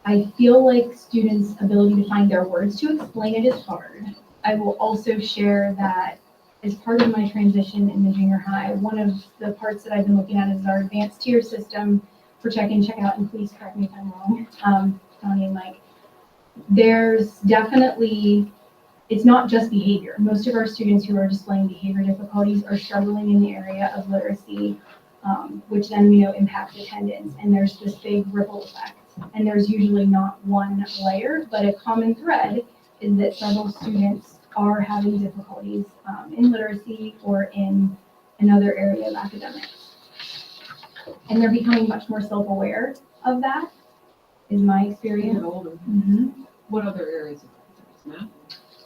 I feel like students' ability to find their words to explain it is hard. I will also share that as part of my transition in the junior high, one of the parts that I've been looking at is our advanced tier system for check-in, check-out, and please correct me if I'm wrong, Tony and Mike. There's definitely, it's not just behavior. Most of our students who are displaying behavior difficulties are struggling in the area of literacy, which then we know impacts attendance, and there's this big ripple effect. And there's usually not one layer, but a common thread is that several students are having difficulties in literacy or in another area of academics. And they're becoming much more self-aware of that, is my experience. Older. What other areas of math?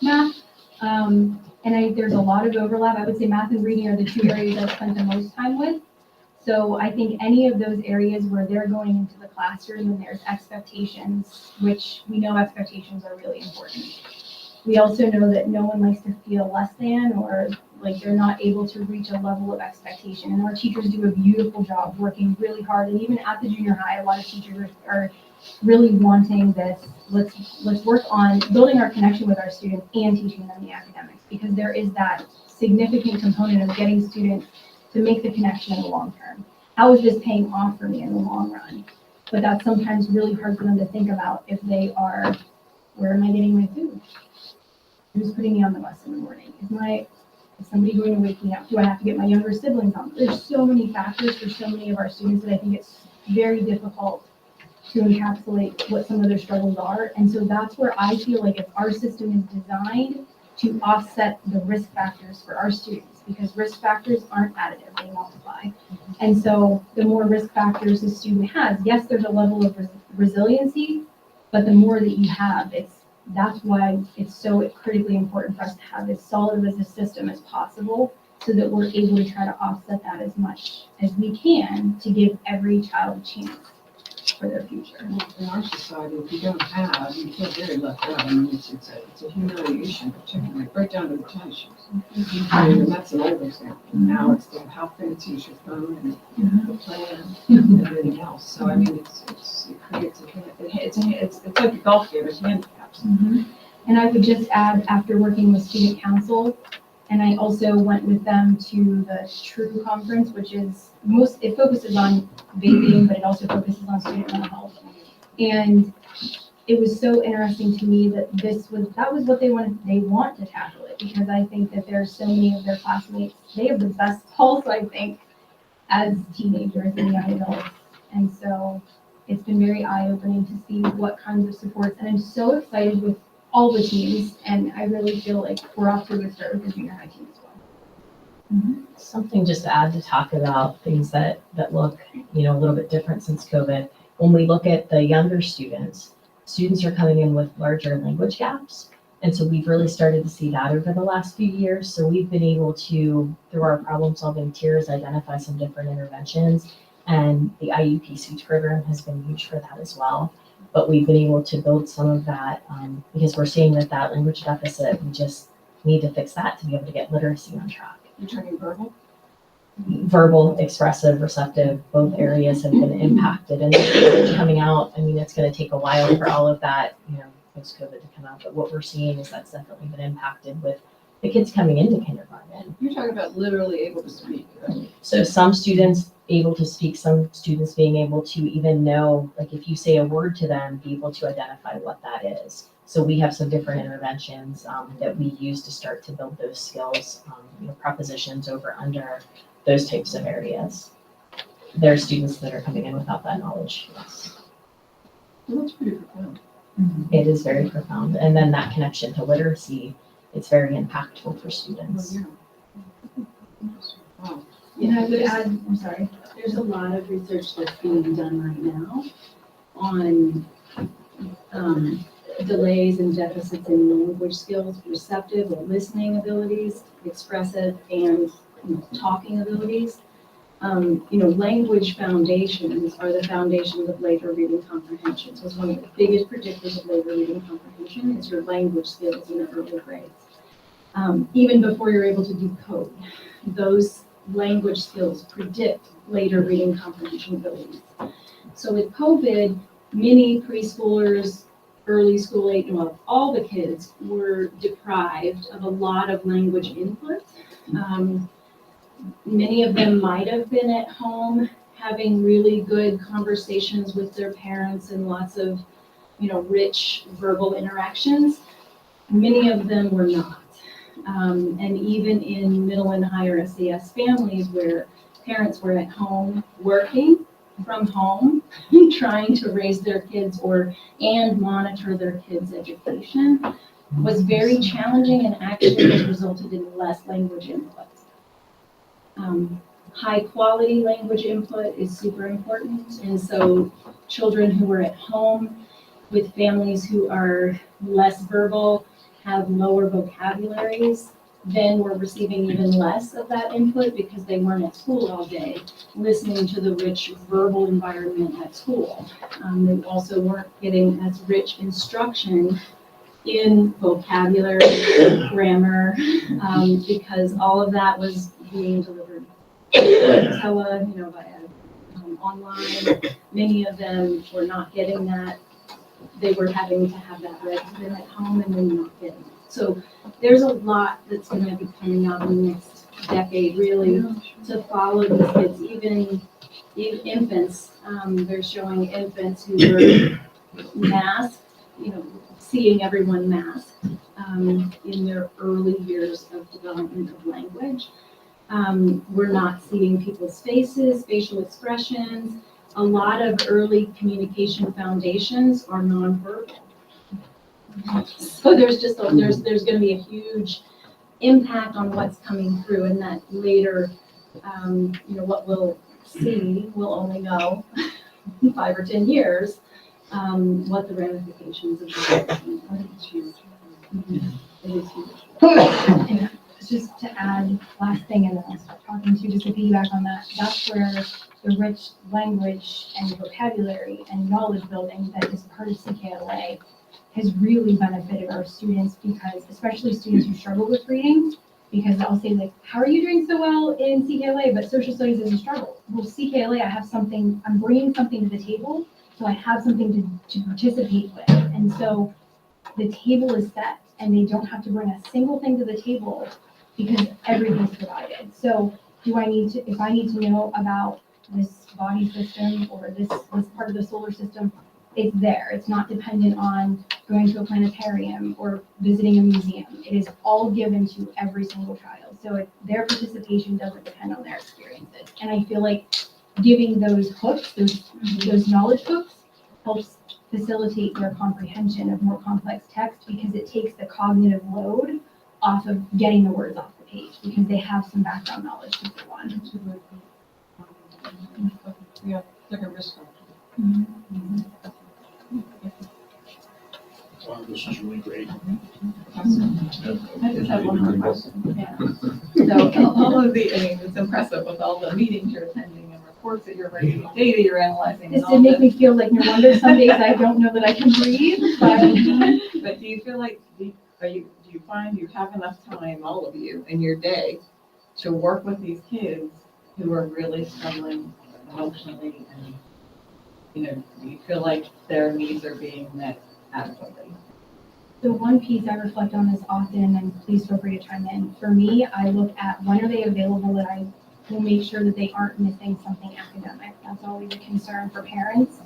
Math, and there's a lot of overlap. I would say math and reading are the two areas I've spent the most time with. So I think any of those areas where they're going into the classroom and there's expectations, which we know expectations are really important. We also know that no one likes to feel less than, or like they're not able to reach a level of expectation. And our teachers do a beautiful job working really hard. And even at the junior high, a lot of teachers are really wanting this, let's work on building our connection with our students and teaching them the academics, because there is that significant component of getting students to make the connection in the long term. How is this paying off for me in the long run? But that's sometimes really hard for them to think about if they are, where am I getting my food? Who's putting me on the bus in the morning? Is somebody going to wake me up? Do I have to get my younger siblings on? There's so many factors for so many of our students that I think it's very difficult to encapsulate what some of their struggles are. And so that's where I feel like if our system is designed to offset the risk factors for our students, because risk factors aren't additive, they multiply. And so the more risk factors the student has, yes, there's a level of resiliency, but the more that you have, that's why it's so critically important for us to have as solid of a system as possible, so that we're able to try to offset that as much as we can to give every child a chance for their future. In our society, if you don't have, you feel very left out. I mean, it's a humiliation, particularly right down to the tennis shoes. And that's an old example. Now it's the how fancy is your phone and the plan and everything else. So I mean, it creates it's like a golf game. It's handicaps. And I would just add, after working with student council, and I also went with them to the TRUE conference, which is it focuses on vaping, but it also focuses on student mental health. And it was so interesting to me that that was what they want to tackle it, because I think that there's so many of their classmates, they have the best pulse, I think, as teenagers and young adults. And so it's been very eye-opening to see what kinds of supports, and I'm so excited with all the teams, and I really feel like we're off to a good start with the junior high team as well. Something just to add to talk about things that look, a little bit different since COVID. When we look at the younger students are coming in with larger language gaps. And so we've really started to see that over the last few years. So we've been able to, through our problem solving tiers, identify some different interventions. And the IUP SEACH program has been huge for that as well. But we've been able to build some of that because we're seeing that language deficit, we just need to fix that to be able to get literacy on track. You're talking verbal? Verbal, expressive, receptive, both areas have been impacted, and coming out, it's going to take a while for all of that, post-COVID to come out, but what we're seeing is that's definitely been impacted with the kids coming into kindergarten. You're talking about literally able to speak, right? So some students able to speak, some students being able to even know, like if you say a word to them, be able to identify what that is. So we have some different interventions that we use to start to build those skills, prepositions over, under, those types of areas. There are students that are coming in without that knowledge, yes. Well, that's pretty profound. It is very profound. And then that connection to literacy, it's very impactful for students. Wow. And I would add, I'm sorry. There's a lot of research that's being done right now on delays and deficits in language skills, receptive or listening abilities, expressive and talking abilities. Language foundations are the foundations of later reading comprehension. So it's one of the biggest predictors of later reading comprehension is your language skills in the early grades. Even before you're able to decode, those language skills predict later reading comprehension abilities. So with COVID, many preschoolers, early school age, all the kids were deprived of a lot of language input. Many of them might have been at home having really good conversations with their parents and lots of, rich verbal interactions. Many of them were not. And even in middle and higher SES families where parents were at home working from home, trying to raise their kids and monitor their kids' education was very challenging and actually has resulted in less language input. High quality language input is super important. And so children who are at home with families who are less verbal, have lower vocabularies, then we're receiving even less of that input because they weren't at school all day, listening to the rich verbal environment at school. They also weren't getting as rich instruction in vocabulary, grammar, because all of that was being delivered via online. Many of them were not getting that. They were having to have that read to them at home and then not getting it. So there's a lot that's going to be coming out in the next decade, really, to follow these kids, even infants. They're showing infants who were masked, seeing everyone masked in their early years of development of language. We're not seeing people's faces, facial expressions. A lot of early communication foundations are nonverbal. So there's going to be a huge impact on what's coming through, and that later, what we'll see, we'll only know 5 or 10 years, what the ramifications of that are. It's huge. It is huge. And just to add, last thing, and then I'll start talking to you, just to piggyback on that, that's where the rich language and vocabulary and knowledge building that is part of CKLA has really benefited our students, because especially students who struggle with reading, because I'll say, like, how are you doing so well in CKLA, but social studies is a struggle? Well, CKLA, I have something, I'm bringing something to the table, so I have something to participate with. And so the table is set, and they don't have to bring a single thing to the table because everything's provided. So if I need to know about this body system or this part of the solar system, it's there. It's not dependent on going to a planetarium or visiting a museum. It is all given to every single child. So their participation doesn't depend on their experiences. And I feel like giving those hooks, those knowledge hooks, helps facilitate their comprehension of more complex text because it takes the cognitive load off of getting the words off the page because they have some background knowledge to go on. Yeah, like a risk factor. Wow, this is really great. I just have one more question. So all of the, I mean, it's impressive with all the meetings you're attending and reports that you're writing, data you're analyzing. and This all did make this. me feel like, no wonder some days I don't know that I can breathe, but But do you feel like, do you find you have enough time, all of you, in your day to work with these kids who are really struggling emotionally and, you know, do you feel like their needs are being met adequately? the one piece I reflect on is often, and please feel free to chime in. For me, I look at when are they available that I will make sure that they aren't missing something academic. That's always a concern for parents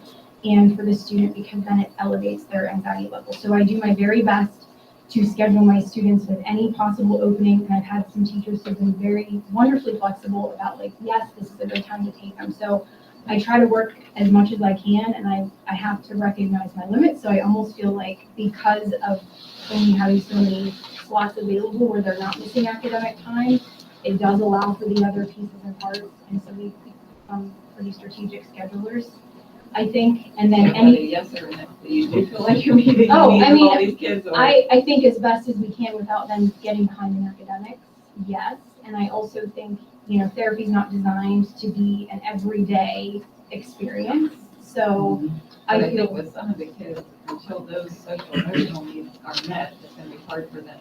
and for the student because then it elevates their anxiety level. So I do my very best to schedule my students with any possible opening. And I've had some teachers who've been very wonderfully flexible about like, yes, this is a good time to take them. So I try to work as much as I can, and I have to recognize my limits. So I almost feel like because of only having so many slots available where they're not missing academic time, it does allow for the other pieces and parts. And so we become pretty strategic schedulers, I think. And then any Yes or no? Do you feel like you're meeting the Oh, needs I of mean, all these kids? Or? I think as best as we can without them getting behind in academics, yes. And I also think, you know, therapy is not designed to be an everyday experience. So But I I think feel, with some of the kids, until those social emotional needs are met, it's gonna be hard for them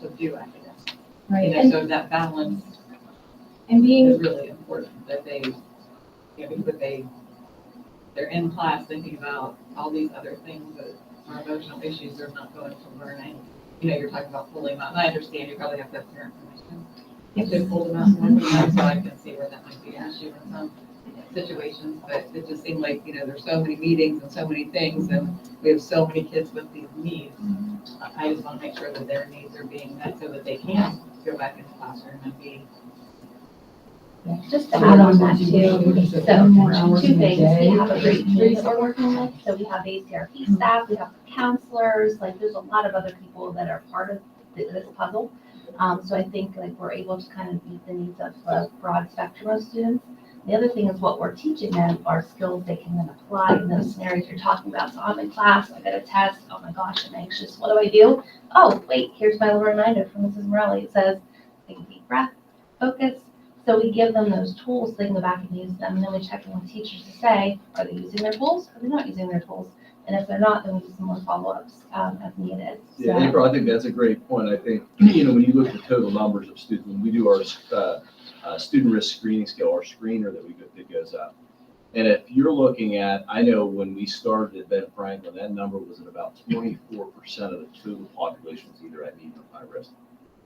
to do academics. right, You know, and, so that balance and being, is really important, that they, you know, because they're in class thinking about all these other things that are emotional issues they're not going to learn any. You know, you're talking about pulling them out, and I understand you probably have to have parent permission. You have to pull them out and look at them, so I can see where that might be an issue in some situations, but it just seemed like, you know, there's so many meetings and so many things, and we have so many kids with these needs. I just want to make sure that their needs are being met so that they can go back into the classroom and be. Just to add on that too, so two things, we have a great team that we're working with, so we have ACRP staff, we have counselors, like there's a lot of other people that are part of this puzzle. So I think like we're able to kind of meet the needs of a broad spectrum of students. The other thing is what we're teaching them are skills they can then apply in those scenarios you're talking about. So I'm in class, I got a test, oh my gosh, I'm anxious, what do? Oh, wait, here's my little reminder from Mrs. Morelli, it says, take a deep breath, focus. So we give them those tools, so they can go back and use them, and then we check in with teachers to say, are they using their tools, are they not using their tools? And if they're not, then we do some more follow-ups as needed. Yeah, April, I think that's a great point. I think, you know, when you look at the total numbers of students, when we do our student risk screening scale, our screener that goes up. And if you're looking at, I know when we started at Ben Franklin, that number was at about 24% of the total population was either at medium or high risk.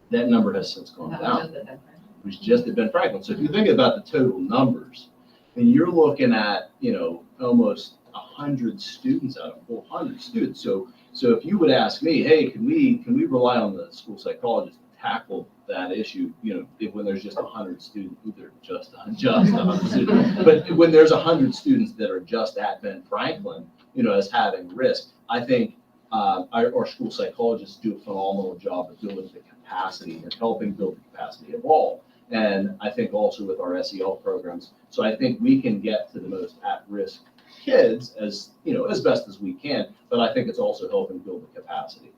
That number has since gone down. It was just at Ben Franklin. So if you think about the total numbers, then you're looking at, you know, almost 100 students out of 400 students. So if you would ask me, hey, can we rely on the school psychologist to tackle that issue, you know, when there's just 100 students, they're just 100 students, but when there's 100 students that are just at Ben Franklin, you know, as having risk, I think our school psychologists do a phenomenal job of building the capacity and helping build the capacity of all. And I think also with our SEL programs, so I think we can get to the most at-risk kids as, you know, as best as we can, but I think it's also helping build the capacity.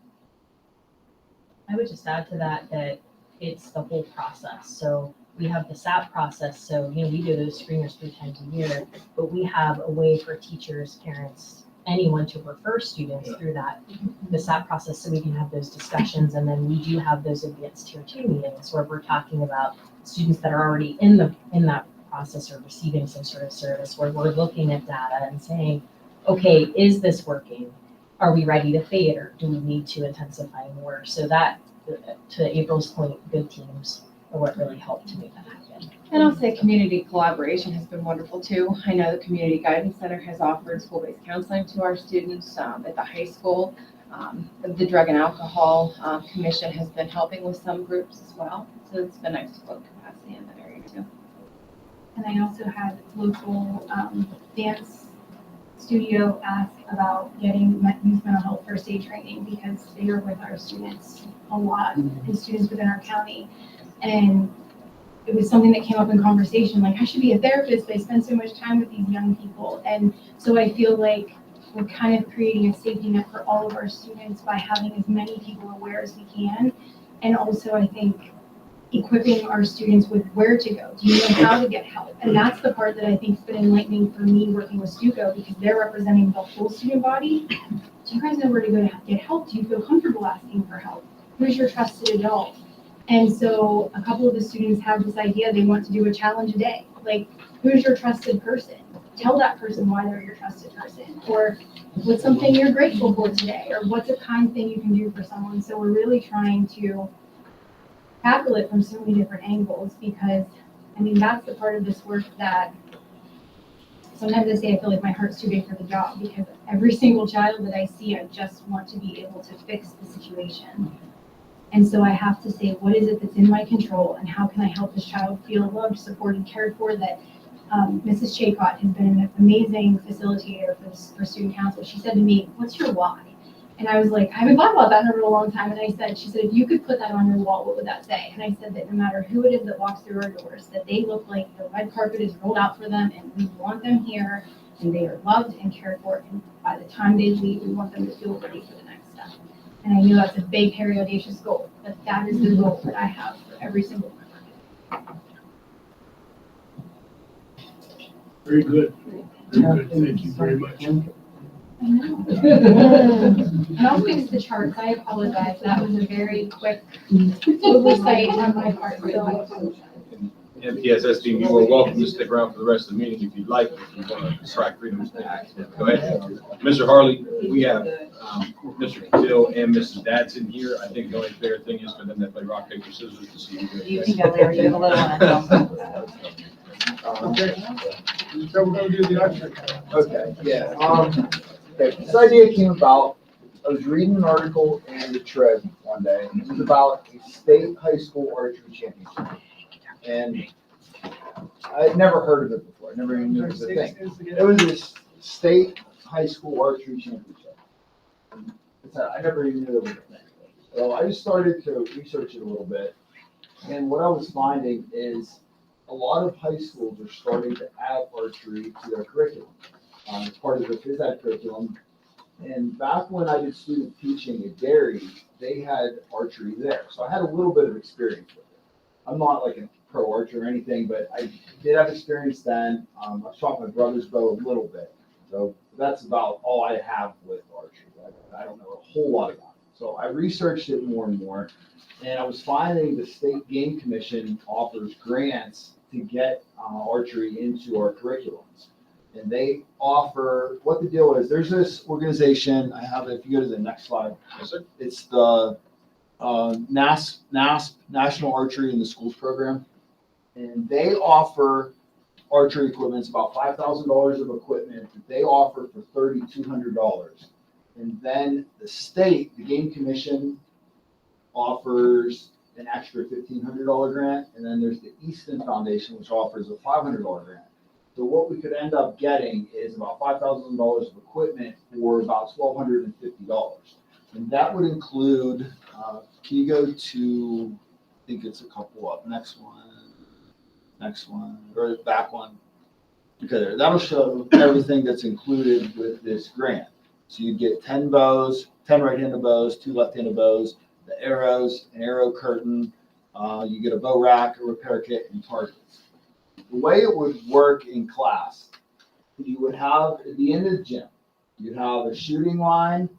I would just add to that it's the whole process. So we have the SAP process. So, you know, we do those screeners 3 times a year, but we have a way for teachers, parents, anyone to refer students through the SAP process so we can have those discussions. And then we do have those advanced tier 2 meetings where we're talking about students that are already in that process or receiving some sort of service, where we're looking at data and saying, okay, is this working? Are we ready to fade, or do we need to intensify more? So that, to April's point, good teams are what really help to make that happen. And I'll say community collaboration has been wonderful too. I know the Community Guidance Center has offered school-based counseling to our students at the high school. The Drug and Alcohol Commission has been helping with some groups as well. So it's been nice to build capacity in that area too. And I also had local dance studio ask about getting youth mental health first aid training because they are with our students a lot, and students within our county. And it was something that came up in conversation, like I should be a therapist, I spend so much time with these young people. And so I feel like we're kind of creating a safety net for all of our students by having as many people aware as we can. And also I think equipping our students with where to go, do you know how to get help? And that's the part that I think has been enlightening for me working with Stuco because they're representing the whole student body. Do you guys know where to go to get help? Do you feel comfortable asking for help? Who's your trusted adult? And so a couple of the students have this idea they want to do a challenge a day. Like, who's your trusted person? Tell that person why they're your trusted person. Or what's something you're grateful for today? Or what's a kind thing you can do for someone? So we're really trying to tackle it from so many different angles because, I mean, that's the part of this work that sometimes I say I feel like my heart's too big for the job because every single child that I see, I just want to be able to fix the situation. And so I have to say, what is it that's in my control and how can I help this child feel loved, supported, cared for? That Mrs. Chaycott has been an amazing facilitator for student council. She said to me, what's your why? And I was like, I haven't thought about that in a real long time. And she said, if you could put that on your wall, what would that say? And I said that no matter who it is that walks through our doors, that they look like the red carpet is rolled out for them and we want them here and they are loved and cared for. And by the time they leave, we want them to feel ready for the next step. And I know that's a big, hairy, audacious goal, but that is the goal that I have for every single member. Very good. Very good. Thank you very much. I know. And I'll fix the charts. I apologize. That was a very quick oversight on my part. So I apologize. MTSS team, you are welcome to stick around for the rest of the meeting if you'd like, if you want to track freedom. Go ahead. Mr. Harley, we have Mr. Catil and Mrs. Dadson here. I think the only fair thing is for them to play rock, paper, scissors to see who. You can go, Larry, you have a little one. Okay. So we're gonna do the archery. Okay, yeah. Okay, this idea came about, I was reading an article in the Trib one day, and it was about a state high school archery championship. And I'd never heard of it before, I never even knew it was a thing. It was this state high school archery championship. I never even knew it was a thing. So I just started to research it a little bit. And what I was finding is a lot of high schools are starting to add archery to their curriculum. It's part of the phys ed curriculum. And back when I did student teaching at Derry, they had archery there. So I had a little bit of experience with it. I'm not like a pro archer or anything, but I did have experience then. I've shot my brother's bow a little bit. So that's about all I have with archery. I don't know a whole lot about it. So I researched it more and more. And I was finding the State Game Commission offers grants to get archery into our curriculums. And they offer, what the deal is, there's this organization, I have it, if you go to the next slide. Yes, sir. It's the NASP, National Archery in the Schools Program. And they offer archery equipment. It's about $5,000 of equipment that they offer for $3,200. And then the state, the Game Commission, offers an extra $1,500 grant. And then there's the Easton Foundation, which offers a $500 grant. So what we could end up getting is about $5,000 of equipment for about $1,250. And that would include, can you go to, I think it's a couple up, next one, or back one. Okay, that'll show everything that's included with this grant. So you get 10 bows, 10 right-handed bows, 2 left-handed bows, the arrows, an arrow curtain, you get a bow rack, a repair kit, and targets. The way it would work in class, you would have, at the end of the gym, you'd have a shooting line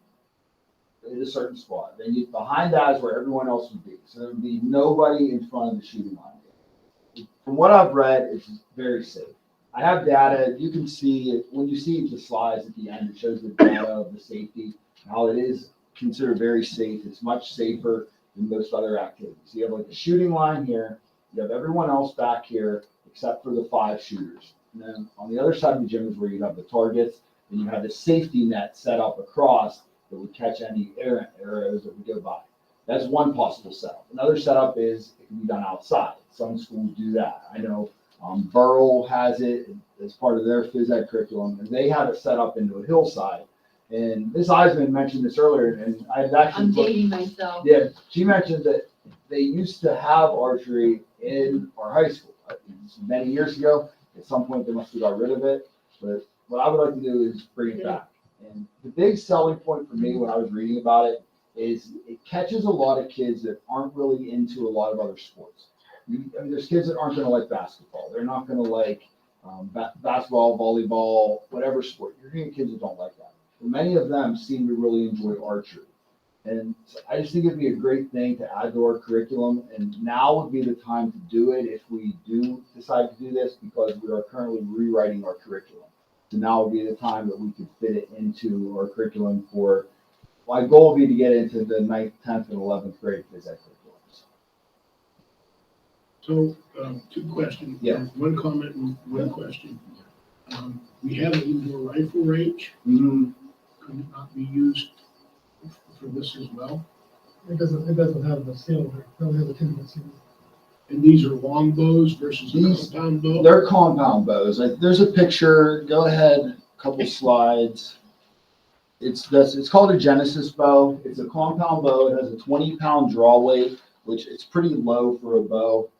at a certain spot. Then behind that is where everyone else would be. So there would be nobody in front of the shooting line. From what I've read, it's very safe. I have data. You can see it when you see the slides at the end. It shows the data of the safety, how it is considered very safe. It's much safer than most other activities. You have like the shooting line here. You have everyone else back here. The except for the 5 shooters. And then on the other side of the gym is where you have the targets, and you have the safety net set up across that would catch any errant arrows that would go by. That's one possible setup. Another setup is it can be done outside. Some schools do that. I know Burrell has it as part of their phys ed curriculum, and they have it set up into a hillside. And Ms. Eisman mentioned this earlier, and I've actually. I'm dating myself. Yeah, she mentioned that they used to have archery in our high school many years ago. At some point, they must have got rid of it. But what I would like to do is bring it back. And the big selling point for me when I was reading about it is it catches a lot of kids that aren't really into a lot of other sports. I mean, there's kids that aren't going to like basketball. They're not going to like basketball, volleyball, whatever sport. You're getting kids that don't like that. But many of them seem to really enjoy archery. And so I just think it'd be a great thing to add to our curriculum. And now would be the time to do it if we do decide to do this, because we are currently rewriting our curriculum. So now would be the time that we could fit it into our curriculum for, my goal would be to get into the 9th, 10th, and 11th grade phys ed curriculums. So, 2 questions. Yeah. 1 comment and 1 question. We have an indoor rifle range. Mm-hmm. Could it not be used for this as well? It doesn't have the seal, it doesn't have the typical seal. And these are long bows versus These- compound bow? They're compound bows. Like, there's a picture, go ahead, a couple slides. It's called a Genesis bow. It's a compound bow. It has a 20-pound draw weight, which it's pretty low for a bow.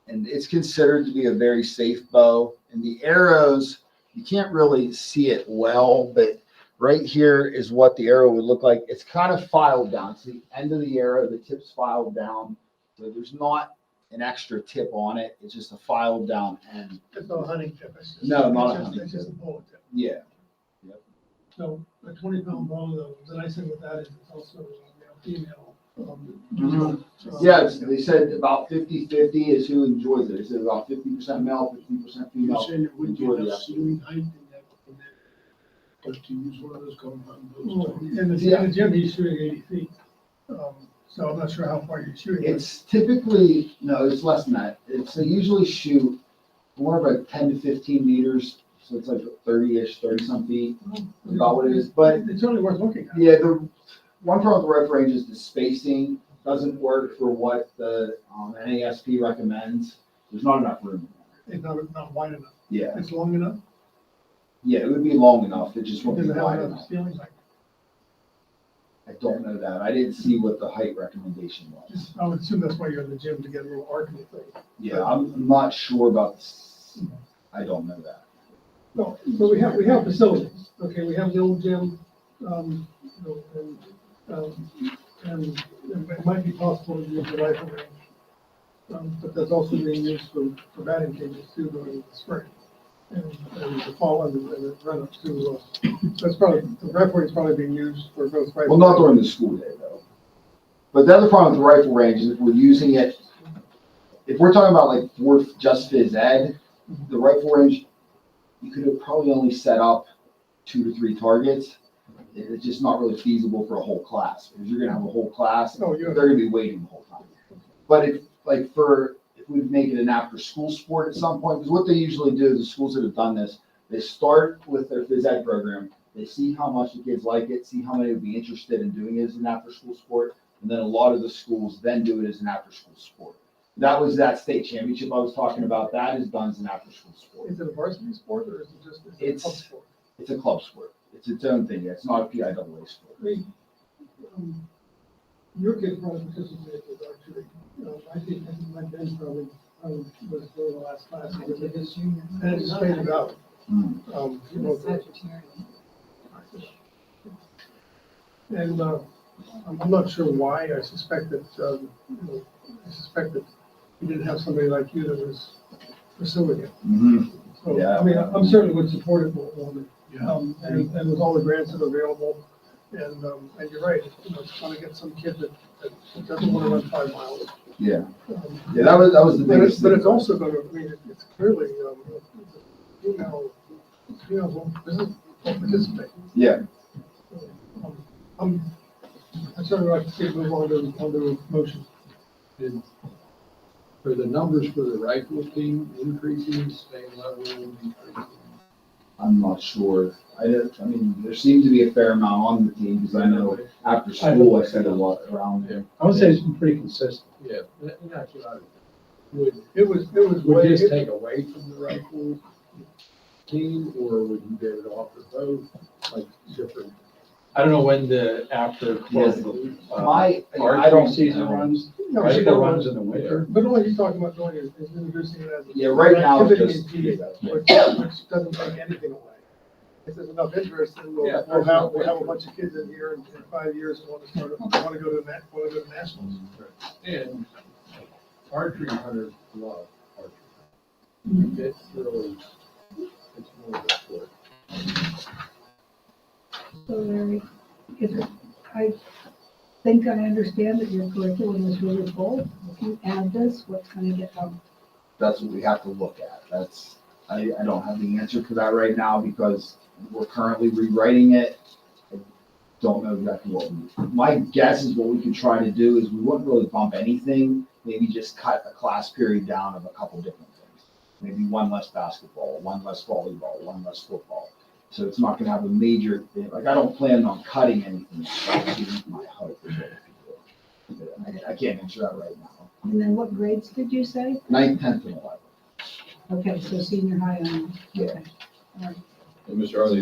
And it's considered to be a very safe bow. And the arrows, you can't really see it well, but right here is what the arrow would look like. It's kind of filed down. It's the end of the arrow, the tip's filed down. So there's not an extra tip on it. It's just a filed down end. It's not a hunting tip. No, not a hunting It's just a tip. bullet tip. Yeah. So a 20-pound bow, though, the nice thing with that is it's also female. Yeah, they said about 50-50 is who enjoys it. They said about 50% male, 50% You're female. saying there wouldn't be enjoy enough the ceiling height in that, but to use one of those compound bows? In the gym, he's shooting 80 feet. So I'm not sure how far you're shooting. It's typically, no, it's less than that. It's, they usually shoot more of a 10 to 15 meters. So it's like 30-ish, 30-some feet, about what it is. But it's only worth looking at. yeah, the one problem with the rifle range is the spacing doesn't work for what the NASP recommends. There's not enough room. It's not wide enough. Yeah. It's long enough. Yeah, it would be long enough. It just won't Does be it have wide enough enough. ceiling height? I don't know that. I didn't see what the height recommendation was. I would assume that's why you're in the gym, to get a little arcing thing. Yeah, I'm not sure about this. I don't know that. No, but we have facilities. Okay, we have the old gym, and it might be possible to use the rifle range. But that's also being used for batting cages too during the spring and the fall and the run up to, that's probably, the rifle range is probably being used for both rifle. Well, not during the school day though. But the other problem with the rifle range is if we're using it, if we're talking about like for just phys ed, the rifle range, you could have probably only set up 2 to 3 targets. It's just not really feasible for a whole class, because you're gonna have a whole class, Oh, they're gonna be waiting the whole time. But if we make it an after-school sport at some point, because what they usually do, the schools that have done this, they start with their phys ed program, they see how much the kids like it, see how many would be interested in doing it as an after-school sport, and then a lot of the schools then do it as an after-school sport. That was that state championship I was talking about, that is done as an after-school sport. Is it a varsity sport or is it just, is it a club sport? It's a club sport. It's its own thing. It's not a PIAA sport. I mean, your kid probably participated with archery. I think my Ben probably was doing the last class. And it just faded out. And I'm not sure why. I suspect that, we didn't have somebody like you that was pursuing it. So, Yeah. I mean, I'm certainly would support it more. And with all the grants that are available, and you're right, it's gonna get some kid that doesn't wanna run 5 miles. Yeah. Yeah, that was the biggest But thing. it's also gonna, I mean, it's clearly, females won't participate. Yeah. I'd certainly like to see it move on to motion. Are the numbers for the rifle team increasing, staying level, decreasing? I'm not sure. I mean, there seems to be a fair amount on the team, because I know after school, I spend a lot around there. I would say it's been pretty consistent. Yeah, that's what I It was would way, this take away from the rifle team, or would you be able to offer both, like different? I don't know when the after Yes. I archery don't season know. runs. No, Rifle no, runs in the winter. But what you're talking about doing is introducing it as. Yeah, right now, it's activity just- in PE, which doesn't take anything away. If there's enough interest, then we'll have a bunch of kids in here in 5 years and want to want to go to nationals. And archery hunters love archery. It's really, it's more of a sport. So Larry, I think I understand that your curriculum is really full. If you add this, what's gonna get done? That's what we have to look at. I don't have the answer to that right now, because we're currently rewriting it. I don't know exactly my guess is what we could try to do is we wouldn't really bump anything, maybe just cut a class period down of a couple different things. Maybe one less basketball, one less volleyball, one less football. So it's not gonna have a major, like, I don't plan on cutting anything. That's my hope is what we could do. I can't answer that right now. And then what grades did you say? 9th, 10th, and 11th. Okay, so senior high on, okay. All right. And Mr. Harley,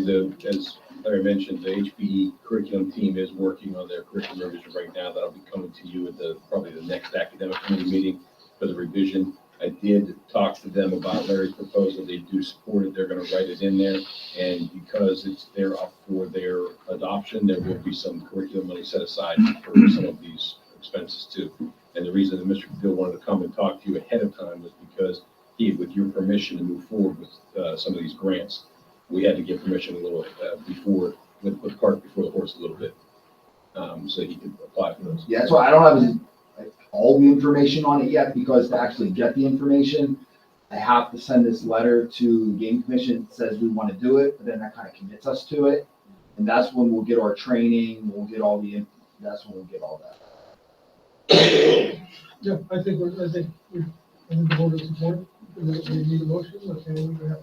as Larry mentioned, the HPE curriculum team is working on their curriculum revision right now. That'll be coming to you at probably the next academic committee meeting for the revision. I did talk to them about Larry's proposal. They do support it. They're going to write it in there. And because they're up for their adoption, there will be some curriculum money set aside for some of these expenses too. And the reason that Mr. Bill wanted to come and talk to you ahead of time was because with your permission to move forward with some of these grants, we had to get permission a little before, with the cart before the horse a little bit, so he could apply for those. Yeah, that's why I don't have all the information on it yet, because to actually get the information, I have to send this letter to Game Commission that says we want to do it, but then that kind of commits us to it. And that's when we'll get our training, that's when we'll get all that. Yeah, I think the board will support. We need a motion, okay, we can have.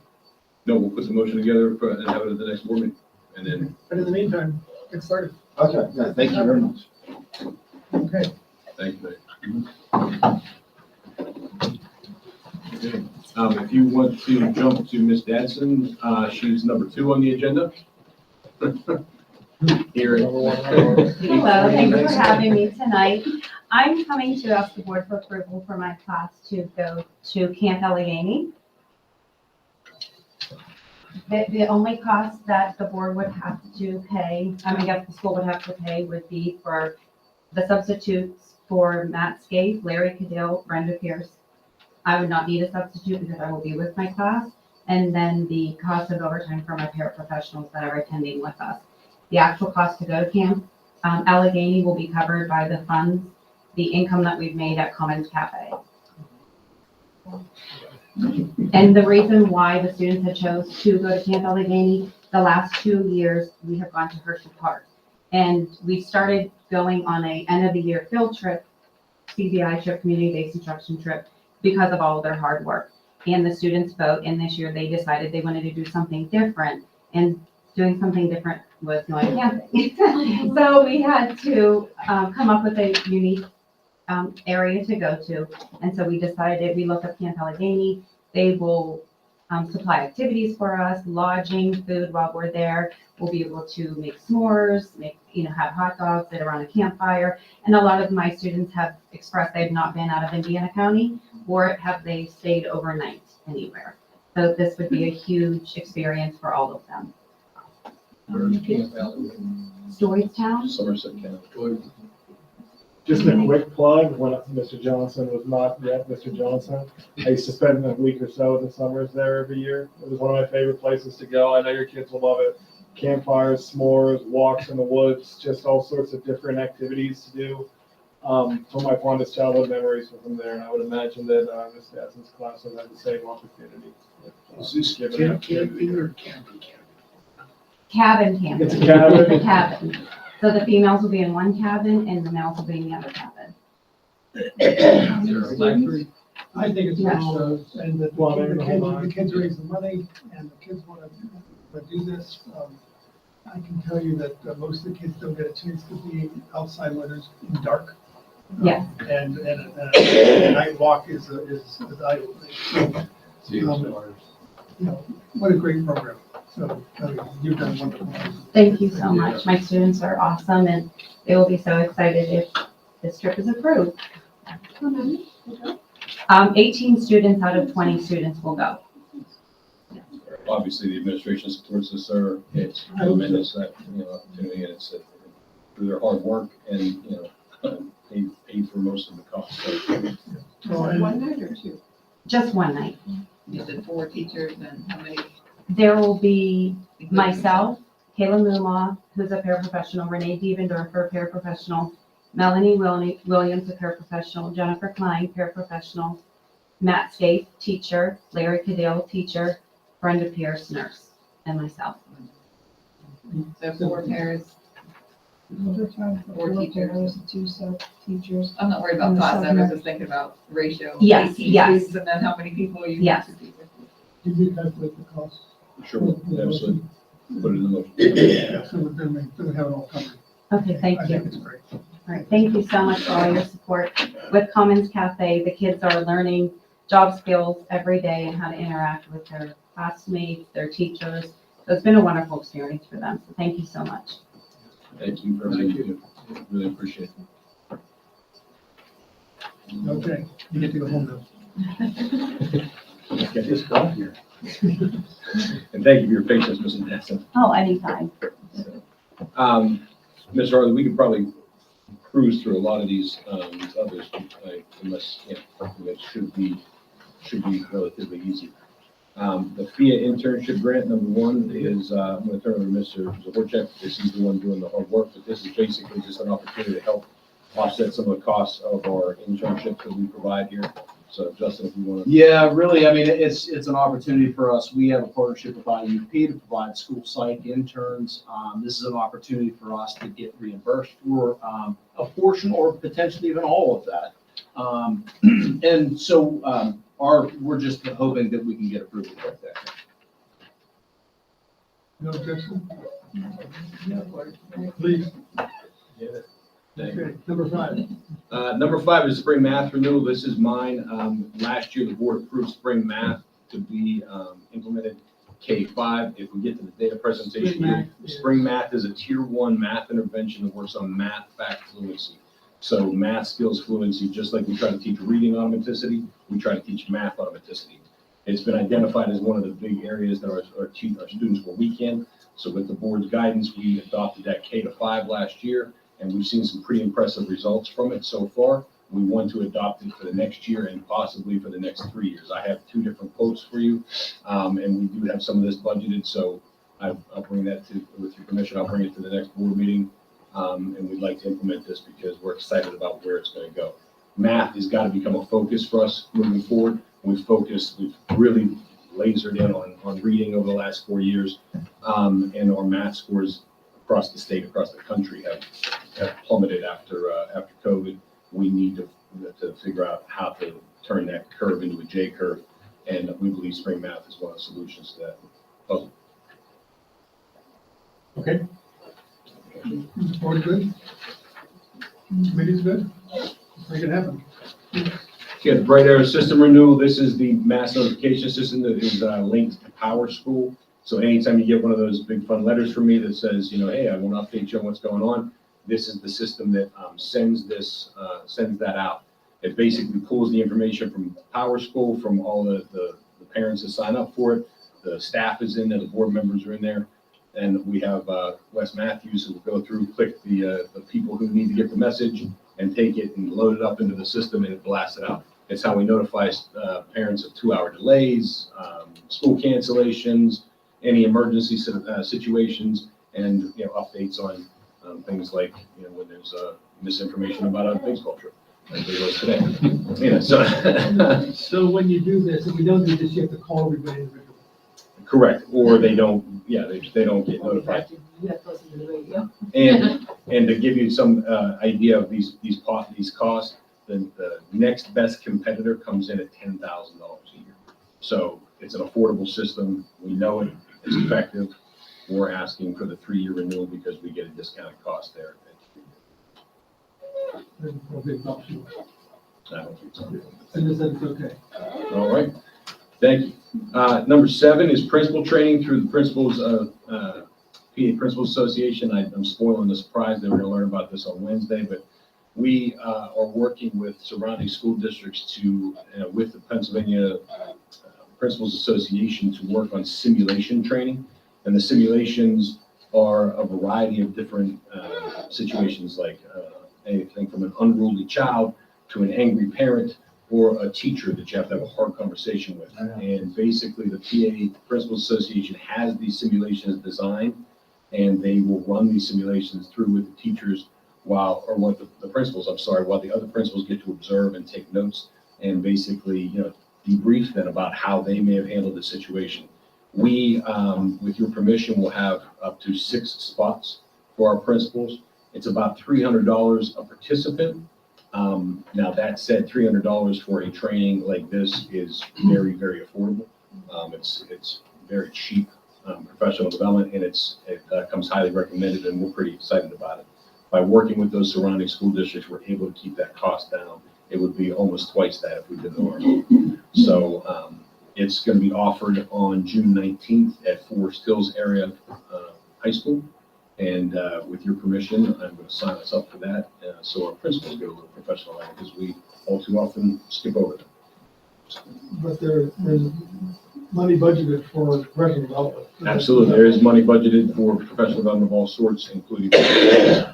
No, we'll put the motion together and have it at the next board meeting, and then. But in the meantime, get started. Okay, yeah, thank you very much. Okay. Thank you, Dave. Okay. If you want to jump to Ms. Dadson, she's number 2 on the agenda. Here. Hello, thanks for having me tonight. I'm coming to ask the board for approval for my class to go to Camp Allegheny. The only cost that the board would have to pay, I guess the school would have to pay, would be for the substitutes for Matt Scaife, Larry Cadill, Brenda Pierce. I would not need a substitute because I will be with my class. And then the cost of overtime for my paraprofessionals that are attending with us. The actual cost to go to Camp Allegheny will be covered by the funds, the income that we've made at Commons Cafe. And the reason why the students had chose to go to Camp Allegheny, the last 2 years, we have gone to Hershey Park. And we started going on a end of the year field trip, CBI trip, community-based instruction trip, because of all of their hard work. And the students vote, and this year they decided they wanted to do something different. And doing something different was going camping. So we had to come up with a unique area to go to. And so we decided, we looked up Camp Allegheny. They will supply activities for us, lodging, food while we're there. We'll be able to make s'mores, have hot dogs, sit around a campfire. And a lot of my students have expressed they've not been out of Indiana County, or have they stayed overnight anywhere. So this would be a huge experience for all of them. Storytown. Somerset County. Just a quick plug, when Mr. Johnson was not yet Mr. Johnson, I used to spend a week or so in the summers there every year. It was one of my favorite places to go. I know your kids will love it. Campfires, s'mores, walks in the woods, just all sorts of different activities to do. Some of my fondest childhood memories were from there, and I would imagine that Ms. Dadson's class will have the same opportunity. Is this given camping or camping? Cabin camping. It's a cabin? A cabin. So the females will be in one cabin and the males will be in the other cabin. I think it's Yeah. one and the Plumbing, the whole kids, nine. the kids raise the money, and the kids wanna do this. I can tell you that most of the kids don't get a chance to be outside when it's dark. Yes. And a night walk is eye-opening. So, you know, what a great program. So, you've done wonderful. Thank you so much. My students are awesome and they will be so excited if this trip is approved. 18 students out of 20 students will go. Obviously, the administration supports this, sir. It's tremendous, opportunity, and it's through their hard work and, paid for most of the cost. So, One night or two? Just one night. You said 4 teachers and how many? There will be myself, Kayla Mumma, who's a paraprofessional, Renee Dievendorfer, paraprofessional, Melanie Williams, a paraprofessional, Jennifer Klein, paraprofessional, Matt Scaife, teacher, Larry Cadell, teacher, Brenda Pierce, nurse, and myself. So 4 pairs. We're trying to Four teachers. 2 teachers. I'm not worried about And the class, I was subject. just thinking about ratio. Yes, 18 yes. students, and then how many people you. Yes. Did you calculate the cost? Sure, absolutely. Put it in the motion. Yeah, so then we have it all covered. Okay, thank I you. think it's great. All right, thank you so much for all your support. With Commons Cafe, the kids are learning job skills every day and how to interact with their classmates, their teachers. So it's been a wonderful experience for them. So thank you so much. Thank you for everything you do. Really appreciate it. Okay, you get to go home now. Let's get this done here. And thank you for your patience, Mrs. Natson. Oh, anytime. Ms. Harley, we could probably cruise through a lot of these others, unless, it should be relatively easy. The FIA internship grant, number 1, is, I'm going to turn it over to Mr. Zaborchek, because he's the one doing the hard work, but this is basically just an opportunity to help offset some of the costs of our internships that we provide here. So Justin, if you want to. Yeah, really, I mean, it's an opportunity for us. We have a partnership with IUP to provide school psych interns. This is an opportunity for us to get reimbursed for a portion or potentially even all of that. And so we're just hoping that we can get approval right there. No objection? Please. Okay, number 5. Number 5 is spring math renewal. This is mine. Last year, the board approved spring math to be implemented K-5. If we get to the data presentation, spring math is a tier 1 math intervention that works on math fact fluency. So math skills fluency, just like we try to teach reading automaticity, we try to teach math automaticity. It's been identified as one of the big areas that our students were weak in. So with the board's guidance, we adopted that K-5 last year, and we've seen some pretty impressive results from it so far. We want to adopt it for the next year and possibly for the next 3 years. I have 2 different quotes for you, and we do have some of this budgeted, so I'll bring that with your permission, I'll bring it to the next board meeting, and we'd like to implement this because we're excited about where it's going to go. Math has got to become a focus for us moving forward. We've really lasered in on reading over the last 4 years, and our math scores across the state, across the country have plummeted after COVID. We need to figure out how to turn that curve into a J curve, and we believe spring math is one of the solutions to that puzzle. Okay. Board good? Committee's good? Make it happen. Okay, the Bright Arrow system renewal. This is the mass notification system that is linked to Power School. So anytime you get one of those big fun letters from me that says, hey, I want to update you on what's going on, this is the system that sends that out. It basically pulls the information from Power School, from all the parents that sign up for it. The staff is in there, the board members are in there, and we have Wes Matthews who will go through, click the people who need to get the message, and take it and load it up into the system, and it blasts it out. It's how we notify parents of 2-hour delays, school cancellations, any emergency situations, and updates on things like when there's misinformation about a baseball trip, like there was today. So when you do this, if we don't do this, you have to call everybody individually. Correct, or they don't get notified. You have to listen to the radio. And to give you some idea of these costs, the next best competitor comes in at $10,000 a year. So it's an affordable system. We know it, it's effective. We're asking for the 3-year renewal because we get a discounted cost there. Okay, thank you. I don't think so. And is that okay? All right, thank you. Number 7 is principal training through the Principals, PA Principals Association. I'm spoiling the surprise that we're gonna learn about this on Wednesday, but we are working with surrounding school districts to, with the Pennsylvania Principals Association to work on simulation training. And the simulations are a variety of different situations, like anything from an unruly child to an angry parent or a teacher that you have to have a hard conversation with. And basically, the PA Principals Association has these simulations designed, and they will run these simulations through with the teachers while the principals, while the other principals get to observe and take notes and basically, debrief them about how they may have handled the situation. We, with your permission, will have up to 6 spots for our principals. It's about $300 a participant. Now that said, $300 for a training like this is very, very affordable. It's very cheap professional development, and it comes highly recommended, and we're pretty excited about it. By working with those surrounding school districts, we're able to keep that cost down. It would be almost twice that if we did normal. So it's going to be offered on June 19th at Forest Hills Area High School. And with your permission, I'm going to sign us up for that, so our principals get a little professional at it, because we all too often skip over them. But there's money budgeted for professional development. Absolutely, there is money budgeted for professional development of all sorts, including. It's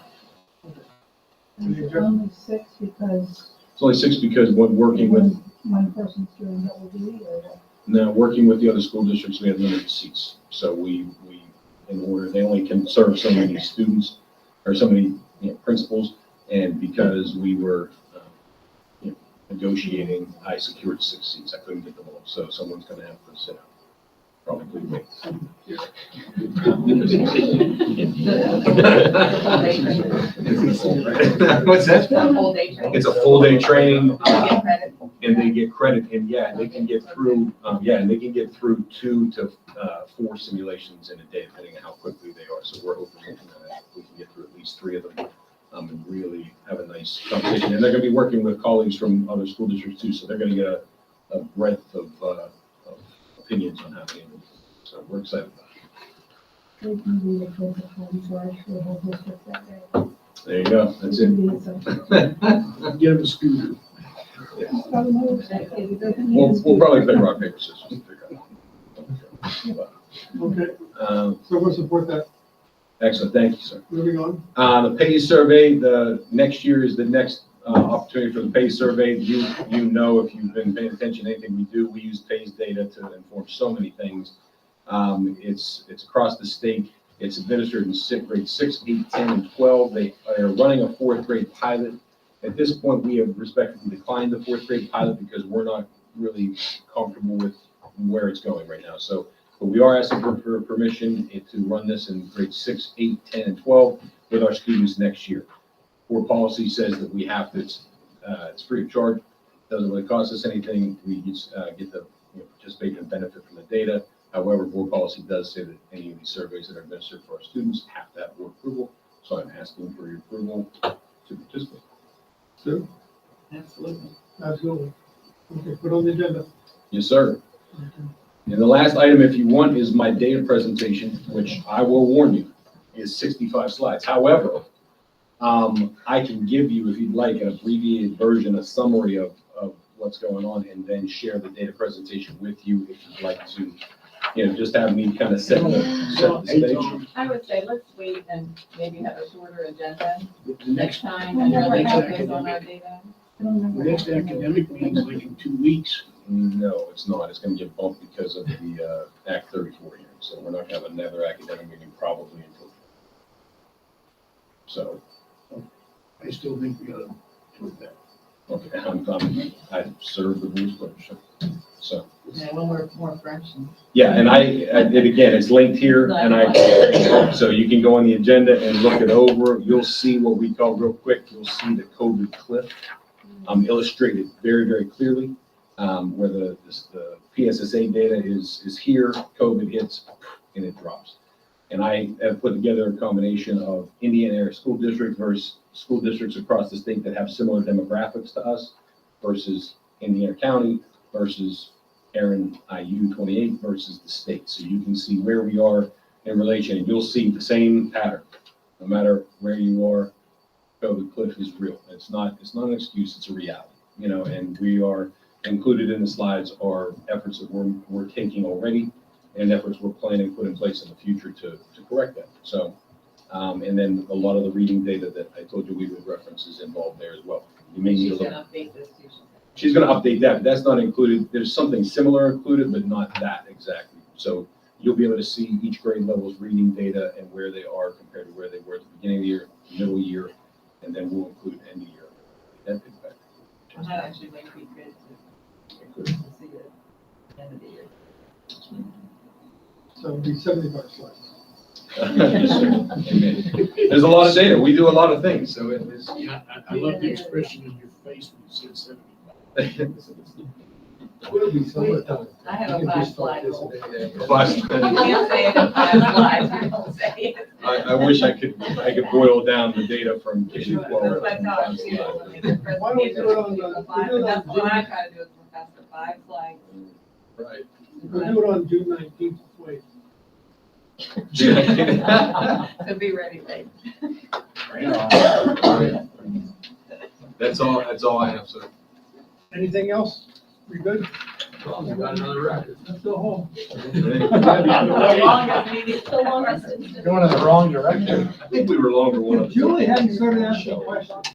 only 6 because It's only 6 because when working with, one person's doing double duty or what? now working with the other school districts, we have limited seats. So we in order, they only can serve so many students or so many principals. And because we were negotiating, I secured 6 seats. I couldn't get them all. So someone's going to have to sit out. Probably me. What's that? A whole day training. It's a full day training. Get credit. And they get credit, and they can get through, and they can get through 2 to 4 simulations in a day, depending on how quickly they are. So we're hoping that we can get through at least 3 of them, and really have a nice conversation. And they're gonna be working with colleagues from other school districts too, so they're gonna get a breadth of opinions on how to handle it. So we're excited about it. They can be the closest home charge for the whole district that day. There you go, that's it. Get him a scooter. We'll probably play rock, paper, scissors to figure it out. Okay, so we'll support that. Excellent, thank you, sir. Moving on. The PACE survey, the next year is the next opportunity for the PACE survey. You know, if you've been paying attention to anything we do, we use PACE data to inform so many things. It's across the state. It's administered in grade 6, 8, 10, and 12. They are running a 4th grade pilot. At this point, we have respectfully declined the 4th grade pilot because we're not really comfortable with where it's going right now. So, but we are asking for permission to run this in grade 6, 8, 10, and 12 with our students next year. Board policy says that we have to, it's free of charge, doesn't really cost us anything. We just get the participate and benefit from the data. However, board policy does say that any of these surveys that are administered for our students have to have board approval. So I'm asking for your approval to participate. Sue? Absolutely. Absolutely. Okay, put on the agenda. Yes, sir. And the last item, if you want, is my data presentation, which I will warn you, is 65 slides. However, I can give you, if you'd like, an abbreviated version, a summary of what's going on, and then share the data presentation with you if you'd like to, just have me kind of set the stage. I would say let's wait and maybe have a shorter agenda next time and really focus on our data. The next academic meeting is like in 2 weeks. No, it's not. It's going to get bumped because of the Act 34 hearing. So we're not going to have another academic meeting probably until. So. I still think we gotta do that. Okay, I serve the rules, but so. Yeah, when we're more fresh. Yeah, and and again, it's linked here, and so you can go on the agenda and look it over. You'll see what we call real quick. You'll see the COVID cliff illustrated very, very clearly, where the PSSA data is here, COVID hits, and it drops. And I have put together a combination of Indiana area school districts versus school districts across the state that have similar demographics to us versus Indiana County versus Aaron IU 28 versus the state. So you can see where we are in relation, and you'll see the same pattern. No matter where you are, COVID cliff is real. It's not an excuse, it's a reality, you know, and we are included in the slides are efforts that we're taking already and efforts we're planning to put in place in the future to correct that. So, and then a lot of the reading data that I told you we would reference is involved there as well. You may need a little. update this too. She's gonna update that, but that's not included. There's something similar included, but not that exactly. So you'll be able to see each grade level's reading data and where they are compared to where they were at the beginning of the year, middle year, and then we'll include end of year. That big factor. And that actually might be good to see it at the end of the year. So it'll be 75 slides. Yes, sir. Amen. There's a lot of data. We do a lot of things, so it is. Yeah, I love the expression in your face when you said 75. It'll be summertime. I have a You can just 5 slide this rule. day. You can't say it in 5 slides, you don't say it. I wish I could boil down the data from K to 12. That's what I thought, into too. 5 I mean, the Why don't we do it on presentation the- is 5, we do it and on that's what I Zoom? try to do is Professor 5 slides. Right. We'll do it on June 19th, wait. So be ready, late. That's all I have, sir. Anything else? We good? Well, we got another record. Let's go home. The longest meeting. The longest. Going in the wrong direction. I think we were longer one of the. Julie hadn't started asking questions.